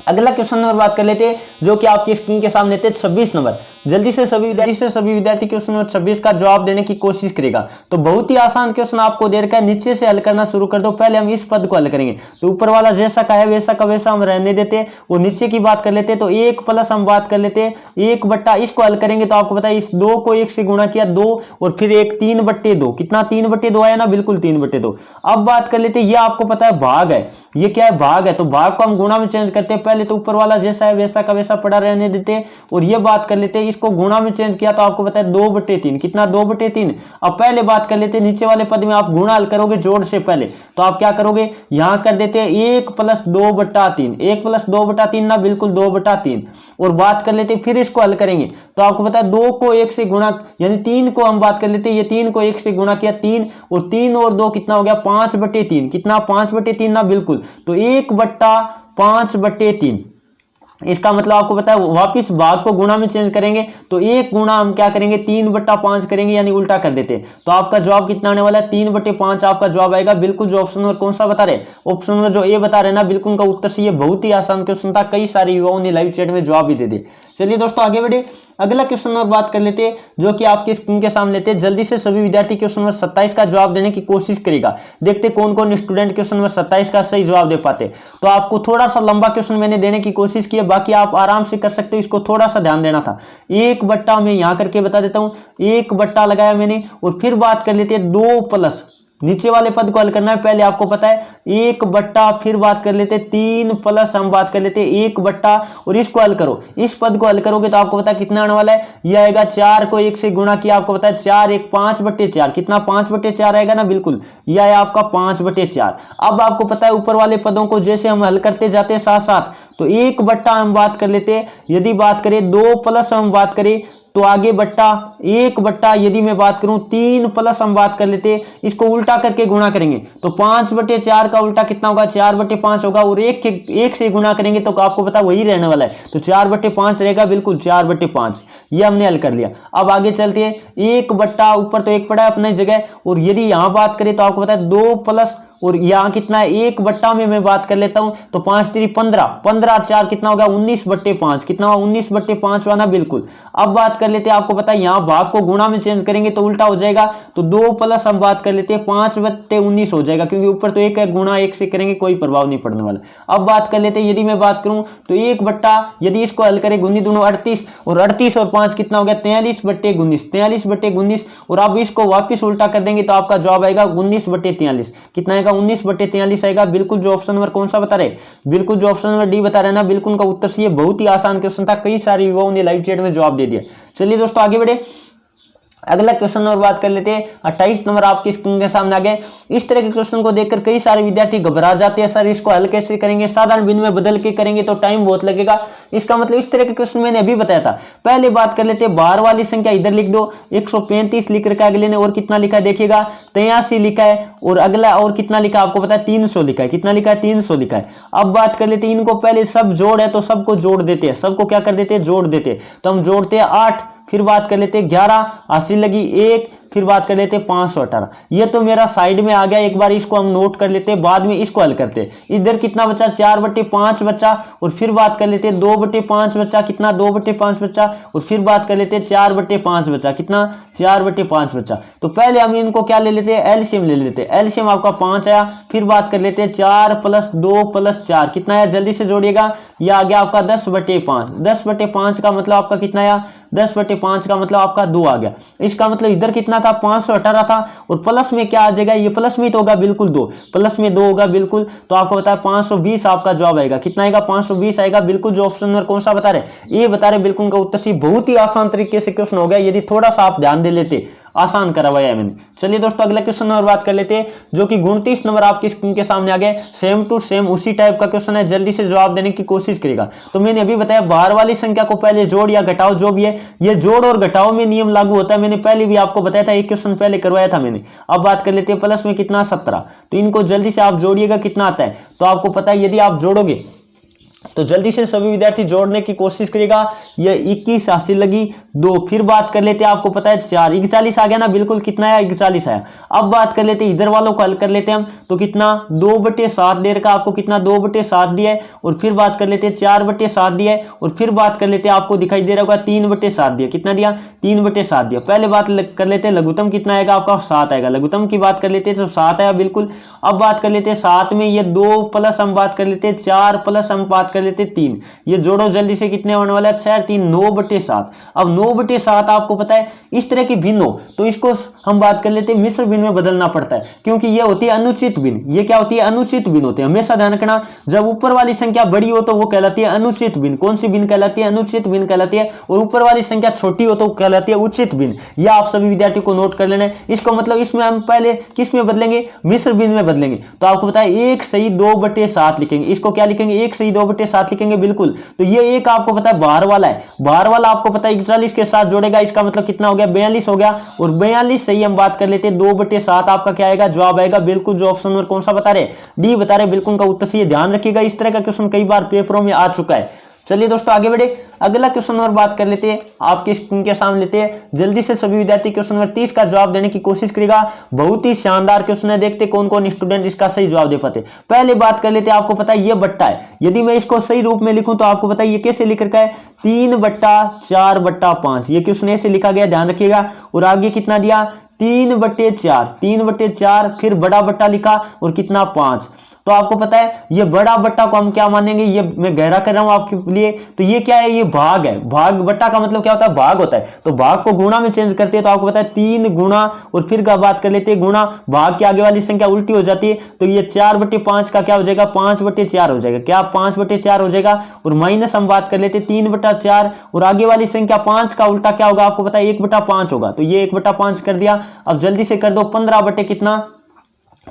अगला क्वेश्चन नंबर बात कर लेते हैं जो कि आपकी स्क्रीन के सामने थे 26 नंबर। जल्दी से सभी विद्यार्थी क्वेश्चन नंबर 26 का जवाब देने की कोशिश करेगा। तो बहुत ही आसान क्वेश्चन आपको दे रखा है, नीचे से हल करना शुरू कर दो। पहले हम इस पद को हल करेंगे, तो ऊपर वाला जैसा का है वैसा का वैसा हम रहने देते हैं और नीचे की बात कर लेते हैं। तो 1 प्लस हम बात कर लेते हैं 1/, इसको हल करेंगे तो आपको पता है इस 2 को 1 से गुणा किया 2 और फिर 1 3/2 कितना 3/2 आया ना, बिल्कुल 3/2। अब बात कर लेते हैं, ये आपको पता है भाग है, ये क्या है भाग है, तो भाग को हम गुणा में चेंज करते हैं। पहले तो ऊपर वाला जैसा है वैसा का वैसा पड़ा रहने देते हैं और ये बात कर लेते हैं, इसको गुणा में चेंज किया तो आपको पता है 2/3 कितना 2/3। अब पहले बात कर लेते हैं नीचे वाले पद में आप गुणा हल करोगे जोड़ से पहले, तो आप क्या करोगे यहां कर देते हैं 1 + 2/3 1 + 2/3 ना, बिल्कुल 2/3। और बात कर लेते हैं फिर इसको हल करेंगे तो आपको पता है 2 को 1 से गुणा यानी 3 को हम बात कर लेते हैं, ये 3 को 1 से गुणा किया 3 और 3 और 2 कितना हो गया 5/3 कितना 5/3 ना, बिल्कुल। तो 1/5/3 इसका मतलब आपको पता है वापिस भाग को गुणा में चेंज करेंगे तो 1 गुणा हम क्या करेंगे 3/5 करेंगे, यानी उल्टा कर देते हैं। तो आपका जवाब कितना आने वाला है 3/5 आपका जवाब आएगा बिल्कुल जो ऑप्शन नंबर कौन सा बता रहे, ऑप्शन नंबर जो ए बता रहे ना, बिल्कुल का उत्तर सही है। बहुत ही आसान क्वेश्चन था, कई सारे युवाओं ने लाइव चैट में जवाब भी दे दिए। चलिए दोस्तों आगे बढ़े, अगला क्वेश्चन नंबर बात कर लेते हैं जो कि आपकी स्क्रीन के सामने लेते हैं। जल्दी से सभी विद्यार्थी क्वेश्चन नंबर 27 का जवाब देने की कोशिश करेगा। देखते कौन कौन स्टूडेंट क्वेश्चन नंबर 27 का सही जवाब दे पाते। तो आपको थोड़ा सा लंबा क्वेश्चन मैंने देने की कोशिश की है, बाकी आप आराम से कर सकते हो, इसको थोड़ा सा ध्यान देना था। 1/, मैं यहां करके बता देता हूं 1/, लगाया मैंने और फिर बात कर लेते हैं 2 प्लस नीचे वाले पद को हल करना है। पहले आपको पता है 1/, फिर बात कर लेते 3 प्लस हम बात कर लेते 1/, और इसको हल करो, इस पद को हल करोगे तो आपको पता है कितना आने वाला है, ये आएगा 4 को 1 से गुणा किया, आपको पता है 4 1 5/4 कितना 5/4 आएगा ना, बिल्कुल ये आया आपका 5/4। अब आपको पता है ऊपर वाले पदों को जैसे हम हल करते जाते हैं साथ साथ, तो 1/, हम बात कर लेते हैं, यदि बात करें 2 प्लस हम बात करें तो आगे बट्टा 1/, यदि मैं बात करूं 3 प्लस हम बात कर लेते इसको उल्टा करके गुणा करेंगे तो 5/4 का उल्टा कितना होगा 4/5 होगा और 1 से गुणा करेंगे तो आपको पता वही रहने वाला है, तो 4/5 रहेगा, बिल्कुल 4/5। ये हमने हल कर लिया। अब आगे चलते हैं 1/, ऊपर तो 1 पड़ा है अपनी जगह, और यदि यहां बात करें तो आपको पता है 2 प्लस और यहाँ कितना है 1 में मैं बात कर लेता हूं तो 5 3 15, 15 4 कितना होगा 19/5, कितना होगा 19/5 हुआ ना, बिल्कुल। अब बात कर लेते हैं, आपको पता है यहाँ भाग को गुणा में चेंज करेंगे तो उल्टा हो जाएगा, तो 2 प्लस हम बात कर लेते हैं 5/19 हो जाएगा, क्योंकि ऊपर तो 1 है, गुणा 1 से करेंगे कोई प्रभाव नहीं पड़ने वाला। अब बात कर लेते हैं, यदि मैं बात करूं तो 1 यदि इसको हल करें गुनी दोनों 38 और 38 और 5 कितना हो गया 43/19, 43/19, और अब इसको वापिस उल्टा कर देंगे तो आपका जवाब आएगा 19/43, कितना आएगा 19/43 आएगा। बिल्कुल जो ऑप्शन नंबर कौन सा बता रहे, बिल्कुल जो ऑप्शन नंबर डी बता रहे ना, बिल्कुल का उत्तर सही है। बहुत ही आसान क्वेश्चन था, कई सारे युवाओं ने लाइव चैट में जवाब दे दिया। चलिए दोस्तों आगे बढ़े, अगला क्वेश्चन और बात कर लेते हैं। 28 नंबर आपकी स्क्रीन के सामने आ गए। इस तरह के क्वेश्चन को देखकर कई सारे विद्यार्थी घबरा जाते हैं, सर इसको हल कैसे करेंगे, साधारण बिंदु में बदल के करेंगे तो टाइम बहुत लगेगा। इसका मतलब इस तरह के क्वेश्चन मैंने अभी बताया था। पहले बात कर लेते हैं, बाहर वाली संख्या इधर लिख दो, 135 लिख रखा है अगले ने, और कितना लिखा है देखिएगा 83 लिखा है, और अगला और कितना लिखा है आपको पता है 300 लिखा है, कितना लिखा है 300 लिखा है। अब बात कर लेते हैं, इनको पहले सब जोड़ है तो सबको जोड़ देते हैं, सबको क्या कर देते हैं जोड़ देते हैं, तो हम जोड़ते हैं 8, फिर बात कर लेते 11, 80 लगी 1, फिर बात कर लेते 518। ये तो मेरा साइड में आ गया, एक बार इसको हम नोट कर लेते, बाद में इसको हल करते। इधर कितना बचा 4/5 बचा, और फिर बात कर लेते 2/5 बचा, कितना 2/5 बचा, और फिर बात कर लेते 4/5 बचा, कितना 4/5 बचा। तो पहले हम इनको क्या ले लेते हैं एलसीएम ले लेते, एलसीएम आपका 5 आया, फिर बात कर लेते 4 + 2 + 4 कितना आया, जल्दी से जोड़िएगा, यह आ गया आपका 10/5, 10/5 का मतलब आपका कितना आया 10/5 का मतलब आपका 2 आ गया। इसका मतलब इधर कितना था 518 था, और प्लस में क्या आ जाएगा, ये प्लस में तो होगा बिल्कुल 2, प्लस में 2 होगा बिल्कुल, तो आपको बता 520 आपका जवाब आएगा, कितना आएगा 520 आएगा। बिल्कुल जो ऑप्शन नंबर कौन सा बता रहे, ये बता रहे, बिल्कुल का उत्तर सी। बहुत ही आसान तरीके से क्वेश्चन हो गया, यदि थोड़ा सा आप ध्यान दे लेते, आसान करवाया है मैंने। चलिए दोस्तों अगला क्वेश्चन नंबर बात कर लेते हैं, जो कि 29 नंबर आपकी स्क्रीन के सामने आ गए। सेम टू सेम उसी टाइप का क्वेश्चन है, जल्दी से जवाब देने की कोशिश करेगा। तो मैंने अभी बताया बाहर वाली संख्या को पहले जोड़ या घटाओ, जो भी है ये जोड़ और घटाओ में नियम लागू होता है, मैंने पहले भी आपको बताया था, एक क्वेश्चन पहले करवाया था मैंने। अब बात कर लेते हैं प्लस में कितना 17, तो इनको जल्दी से आप जोड़िएगा कितना आता है, तो आपको पता है यदि आप जोड़ोगे तो जल्दी से सभी विद्यार्थी जोड़ने की कोशिश करेगा। ये 21 80 लगी 2, फिर बात कर लेते हैं, आपको पता है 4 41 आ गया ना, बिल्कुल कितना आया 41 आया। अब बात कर लेते हैं इधर वालों को हल कर लेते हैं हम, तो कितना 2/7 दे रखा आपको, कितना 2/7 दिया है, और फिर बात कर लेते हैं 4/7 दिया है, और फिर बात कर लेते हैं आपको दिखाई दे रहा होगा 3/7 दिया, कितना दिया 3/7 दिया। पहले बात कर लेते हैं लघुत्तम कितना आएगा आपका 7 आएगा, लघुत्तम की बात कर लेते हैं तो 7 आया बिल्कुल। अब बात कर लेते हैं 7 में ये 2 प्लस हम बात कर लेते हैं 4 प्लस हम बात कर लेते 3, ये जोड़ो जल्दी से कितने होने वाला है 6 3 9/7। अब 9/7 आपको पता है इस तरह की भिन्न हो तो इसको हम बात कर लेते हैं मिश्र भिन्न में बदलना पड़ता है, क्योंकि ये होती है अनुचित भिन्न। ये क्या होती है अनुचित भिन्न होती है, हमेशा ध्यान रखना, जब ऊपर वाली संख्या बड़ी हो तो वो कहलाती है अनुचित भिन्न। कौन सी भिन्न कहलाती है अनुचित भिन्न कहलाती है, और ऊपर वाली संख्या छोटी हो तो कहलाती है उचित भिन्न। यह आप सभी विद्यार्थियों को नोट कर लेना है। इसको मतलब इसमें हम पहले किस में बदलेंगे मिश्र भिन्न में बदलेंगे, तो आपको पता है 1 सही 2/7 लिखेंगे। इसको क्या लिखेंगे 1 सही 2/7 लिखेंगे बिल्कुल। तो ये एक आपको पता है बाहर वाला है, बाहर वाला आपको पता है 41 के साथ जोड़ेगा, इसका मतलब कितना हो गया 42 हो गया, और 42 सही हम बात कर लेते हैं 2/7 आपका क्या आएगा जवाब आएगा बिल्कुल जो ऑप्शन नंबर कौन सा बता रहे डी बता रहे, बिल्कुल का उत्तर सही। ध्यान रखिएगा इस तरह का क्वेश्चन कई बार पेपरों में आ चुका है। चलिए दोस्तों आगे बढ़े, अगला क्वेश्चन नंबर बात कर लेते हैं, आपके स्क्रीन के सामने लेते हैं। जल्दी से सभी विद्यार्थी क्वेश्चन नंबर 30 का जवाब देने की कोशिश करेगा। बहुत ही शानदार क्वेश्चन है, देखते कौन कौन स्टूडेंट इसका सही जवाब दे पाते। पहले बात कर लेते हैं, आपको पता है ये बट्टा है, यदि मैं इसको सही रूप में लिखूं तो आपको पता है ये कैसे लिख रखा है 3/4/5, ये क्वेश्चन ऐसे लिखा गया, ध्यान रखिएगा। और आगे कितना दिया 3/4, फिर बड़ा बट्टा लिखा और कितना 5। तो आपको पता है ये बड़ा बट्टा को हम क्या मानेंगे, ये मैं गहरा कर रहा हूं आपके लिए, तो ये क्या है ये भाग है। भाग बट्टा का मतलब क्या होता है भाग होता है, तो भाग को गुणा में चेंज करते हैं, तो आपको पता है 3 गुणा और फिर का बात कर लेते हैं गुणा, भाग के आगे वाली संख्या उल्टी हो जाती है, तो ये 4/5 का क्या हो जाएगा 5/4 हो जाएगा, क्या 5/4 हो जाएगा। और माइनस हम बात कर लेते हैं 3/4, और आगे वाली संख्या 5 का उल्टा क्या होगा आपको पता है 1/5 होगा, तो ये 1/5 कर दिया। अब जल्दी से कर दो 15 कितना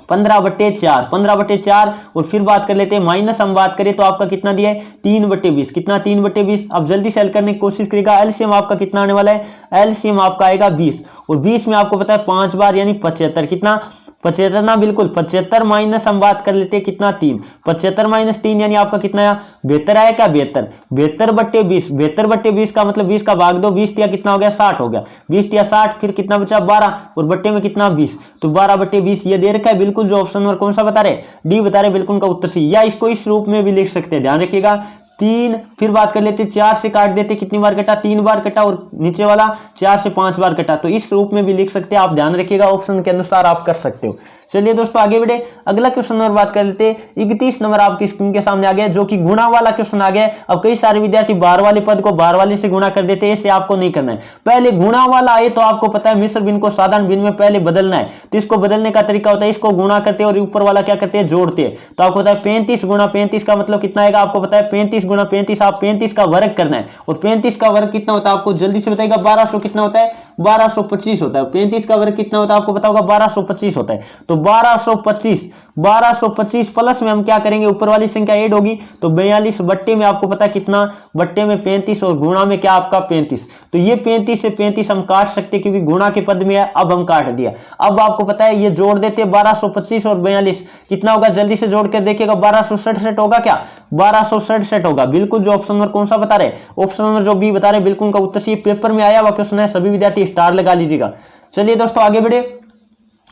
15/4, और फिर बात कर लेते हैं माइनस हम बात करें तो आपका कितना दिया है 3/20, कितना 3/20। अब जल्दी से हल करने की कोशिश करेगा। एलसीएम आपका कितना आने वाला है, एलसीएम आपका आएगा 20, और 20 में आपको पता है 5 बार यानी 75, कितना 75 ना, बिल्कुल 75 माइनस हम बात कर लेते हैं कितना 3, 75 माइनस 3 यानी आपका कितना आया 72 आया क्या 72, 72 बट्टे 20, 72 बट्टे 20 का मतलब 20 का भाग दो, 20 दिया कितना हो गया 60 हो गया, 20 दिया 60, फिर कितना बचा 12 और बट्टे में कितना 20, तो 12 बट्टे 20 ये दे रखा है बिल्कुल। जो ऑप्शन नंबर कौन सा बता रहे डी बता रहे बिल्कुल का उत्तर सी, या इसको इस रूप में भी लिख सकते हैं, ध्यान रखिएगा 3, फिर बात कर लेते 4 से काट देते कितनी बार कटा 3 बार कटा और नीचे वाला 4 से 5 बार कटा, तो इस रूप में भी लिख सकते हैं आप, ध्यान रखिएगा ऑप्शन के अनुसार आप कर सकते हो। चलिए दोस्तों आगे बढ़े, अगला क्वेश्चन नंबर बात कर लेते हैं। 31 नंबर आपकी स्क्रीन के सामने आ गया जो कि गुणा वाला क्वेश्चन आ गया। अब कई सारे विद्यार्थी बार वाले पद को बार वाले से गुणा कर देते हैं, इसे आपको नहीं करना है। पहले गुणा वाला आए तो आपको पता है मिश्र भिन्न को साधारण भिन्न में पहले बदलना है, तो इसको बदलने का तरीका होता है इसको गुणा करते हैं और ऊपर वाला क्या करते हैं जोड़ते हैं, तो आपको पता है 35 गुणा 35 का मतलब कितना आएगा, आपको पता है 35 गुणा 35 आप 35 का वर्ग करना है, और 35 का वर्ग कितना होता है आपको जल्दी से बताएगा 1200 कितना होता है 1225 होता है। 35 का वर्ग कितना होता है आपको पता होगा 1225 होता है, तो 1225 प्लस में हम क्या करेंगे ऊपर वाली संख्या ऐड होगी, तो 42 बट्टे में आपको पता कितना बट्टे में 35 और गुणा में क्या आपका 35, तो ये 35 से 35 हम काट सकते क्योंकि गुणा के पद में है, अब हम काट दिया। अब आपको पता है ये जोड़ देते 1225 और 42 कितना होगा जल्दी से जोड़ कर देखिएगा 1267 होगा क्या 1267 होगा, बिल्कुल जो ऑप्शन नंबर कौन सा बता रहे ऑप्शन नंबर जो बी बता रहे बिल्कुल का उत्तर सी, पेपर में आया हुआ क्वेश्चन है, सभी विद्यार्थी स्टार लगा लीजिएगा। चलिए दोस्तों आगे बढ़े,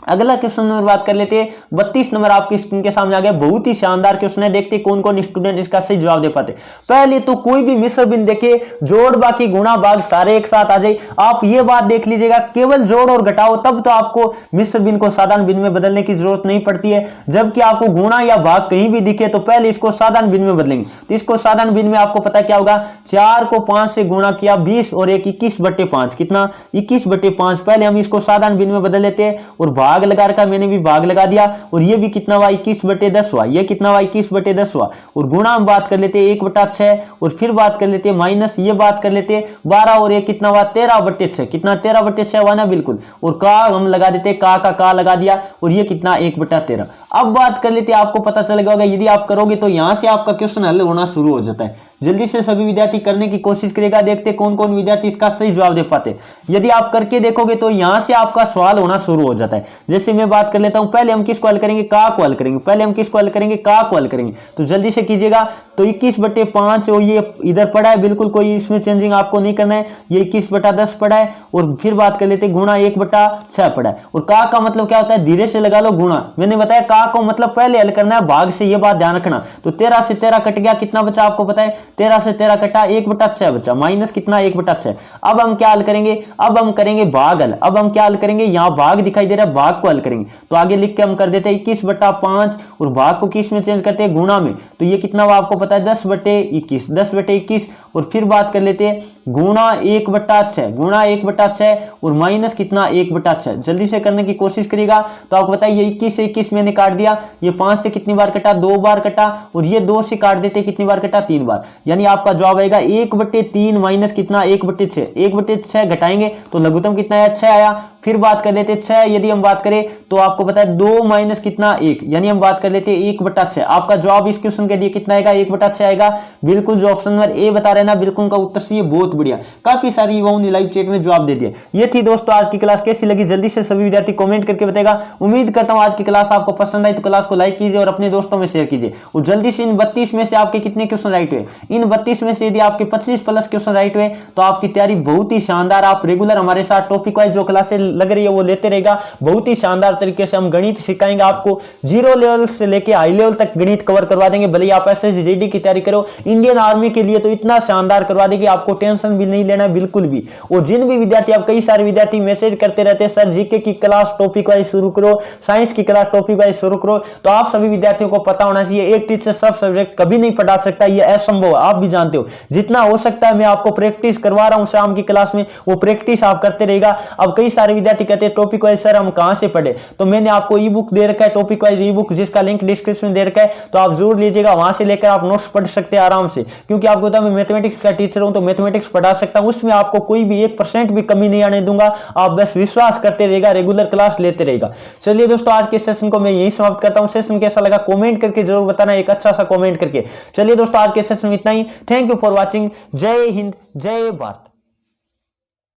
अगला क्वेश्चन नंबर बात कर लेते हैं। 32 नंबर आपकी स्क्रीन के सामने आ गया, बहुत ही शानदार क्वेश्चन है, देखते कौन कौन स्टूडेंट इसका सही जवाब दे पाते। पहले तो कोई भी मिश्र भिन्न देखे जोड़ बाकी गुणा भाग सारे एक साथ आ जाए, आप ये बात देख लीजिएगा केवल जोड़ और घटाओ तब तो आपको मिश्र भिन्न को साधारण भिन्न में बदलने की जरूरत नहीं पड़ती है, जबकि आपको गुणा या भाग कहीं भी दिखे तो पहले इसको साधारण भिन्न में बदलेंगे, तो इसको साधारण भिन्न में आपको पता क्या होगा 4 को 5 से गुणा किया 20 और 1 21/5 कितना 21/5, पहले हम इसको साधारण भिन्न में बदल लेते हैं और भाग लगा रखा मैंने भी भाग लगा दिया, और ये भी कितना हुआ 21/10 हुआ, ये कितना हुआ 21/10 हुआ, और गुणा हम बात कर लेते हैं 1/6 और फिर बात कर लेते हैं माइनस ये बात कर लेते हैं 12 और 1 कितना हुआ 13/6 कितना 13/6 हुआ ना बिल्कुल, और का हम लगा देते का लगा दिया और ये कितना 1/13। अब बात कर लेते हैं, आपको पता चल गया होगा यदि आप करोगे तो यहां से आपका क्वेश्चन हल होना शुरू हो जाता है। जल्दी से सभी विद्यार्थी करने की कोशिश करेगा, देखते कौन कौन विद्यार्थी इसका सही जवाब दे पाते। यदि आप करके देखोगे तो यहां से आपका सवाल होना शुरू हो जाता है। जैसे मैं बात कर लेता हूं, पहले हम किसको हल करेंगे का को हल करेंगे, पहले हम किसको हल करेंगे का को हल करेंगे, तो जल्दी से कीजिएगा। तो 21/5 और ये इधर पड़ा है, बिल्कुल कोई इसमें चेंजिंग आपको नहीं करना है, ये 21/10 पड़ा है, और फिर बात कर लेते गुणा 1/6 पड़ा है, और का मतलब क्या होता है धीरे से लगा लो गुणा, मैंने बताया का को मतलब पहले हल करना है भाग से, ये बात ध्यान रखना। तो 13 से 13 कट गया, कितना बचा आपको पता है 13 से 13 कटा 1/6 बचा, माइनस कितना 1/6। अब हम क्या हल करेंगे, अब हम करेंगे भाग हल, अब हम क्या हल करेंगे यहाँ भाग दिखाई दे रहा है भाग को हल करेंगे, तो आगे लिख के हम कर देते हैं 21/5 और भाग को किस में चेंज करते हैं गुणा में, तो ये कितना हुआ आपको पता है 10/21 10/21, और फिर बात कर लेते हैं गुणा 1/6 गुणा 1/6 और माइनस कितना 1/6, जल्दी से करने की कोशिश करिएगा। तो आपको पता है ये 21 से 21 मैंने काट दिया, ये 5 से कितनी बार कटा 2 बार कटा, और ये 2 से काट देते कितनी बार कटा 3 बार, यानी आपका जवाब आएगा 1/3 माइनस कितना 1/6, 1/6 घटाएंगे तो लघुत्तम कितना आया 6 आया। फिर बात कर लेते 6, यदि हम बात करें तो आपको पता है 2 माइनस कितना 1, यानी हम बात कर लेते 1/6, आपका जवाब इस क्वेश्चन के लिए कितना आएगा 1/6 आएगा, बिल्कुल जो ऑप्शन नंबर ए बता रहे हैं ना बिल्कुल का उत्तर सही है, बहुत बढ़िया, काफी सारी युवाओं ने लाइव चैट में जवाब दे दिया। ये थी दोस्तों आज की क्लास, कैसी लगी जल्दी से सभी विद्यार्थी कमेंट करके बताएगा। उम्मीद करता हूं आज की क्लास आपको पसंद आई, तो क्लास को लाइक कीजिए और अपने दोस्तों में शेयर कीजिए, और जल्दी से इन 32 में से आपके कितने क्वेश्चन राइट हुए, इन 32 में से यदि आपके 25 प्लस क्वेश्चन राइट हुए तो आपकी तैयारी बहुत ही शानदार, आप रेगुलर हमारे साथ टॉपिक वाइज जो क्लासें लग रही है वो लेते रहेगा, बहुत ही शानदार तरीके से हम गणित सिखाएंगे आपको, 0 लेवल से लेके हाई लेवल तक गणित कवर करवा देंगे। भले आप एसएससी जीडी की तैयारी करो, इंडियन आर्मी के लिए तो इतना शानदार करवा देंगे, आपको टेंशन भी नहीं लेना बिल्कुल भी। और जिन भी विद्यार्थी, आप कई सारे विद्यार्थी मैसेज करते रहते हैं सर जीके की क्लास टॉपिक वाइज शुरू करो, साइंस की क्लास टॉपिक वाइज शुरू करो, तो आप सभी विद्यार्थियों को पता होना चाहिए एक टीचर सब सब्जेक्ट कभी नहीं पढ़ा सकता, ये असंभव है, आप भी जानते हो। जितना हो सकता है मैं आपको प्रैक्टिस करवा रहा हूं शाम की क्लास में, वो प्रैक्टिस आप करते रहेगा। अब कई सारे विद्यार्थी कहते हैं टॉपिक वाइज सर हम कहां से पढ़े, तो मैंने आपको ई बुक दे रखा है टॉपिक वाइज ई बुक, जिसका लिंक डिस्क्रिप्शन में दे रखा है, तो आप जरूर लीजिएगा, वहां से लेकर आप नोट्स पढ़ सकते हैं आराम से, क्योंकि आपको पता है मैं मैथमेटिक्स का टीचर हूं तो मैथमेटिक्स पढ़ा सकता हूं, उसमें आपको कोई भी 1% भी कमी नहीं आने दूंगा, आप बस विश्वास करते रहेगा, रेगुलर क्लास लेते रहेगा। चलिए दोस्तों आज के सेशन को मैं यही समाप्त करता हूं, सेशन कैसा लगा कमेंट करके जरूर बताना, एक अच्छा सा कमेंट करके। चलिए दोस्तों आज के सेशन में इतना ही, थैंक यू फॉर वॉचिंग, जय हिंद जय भारत।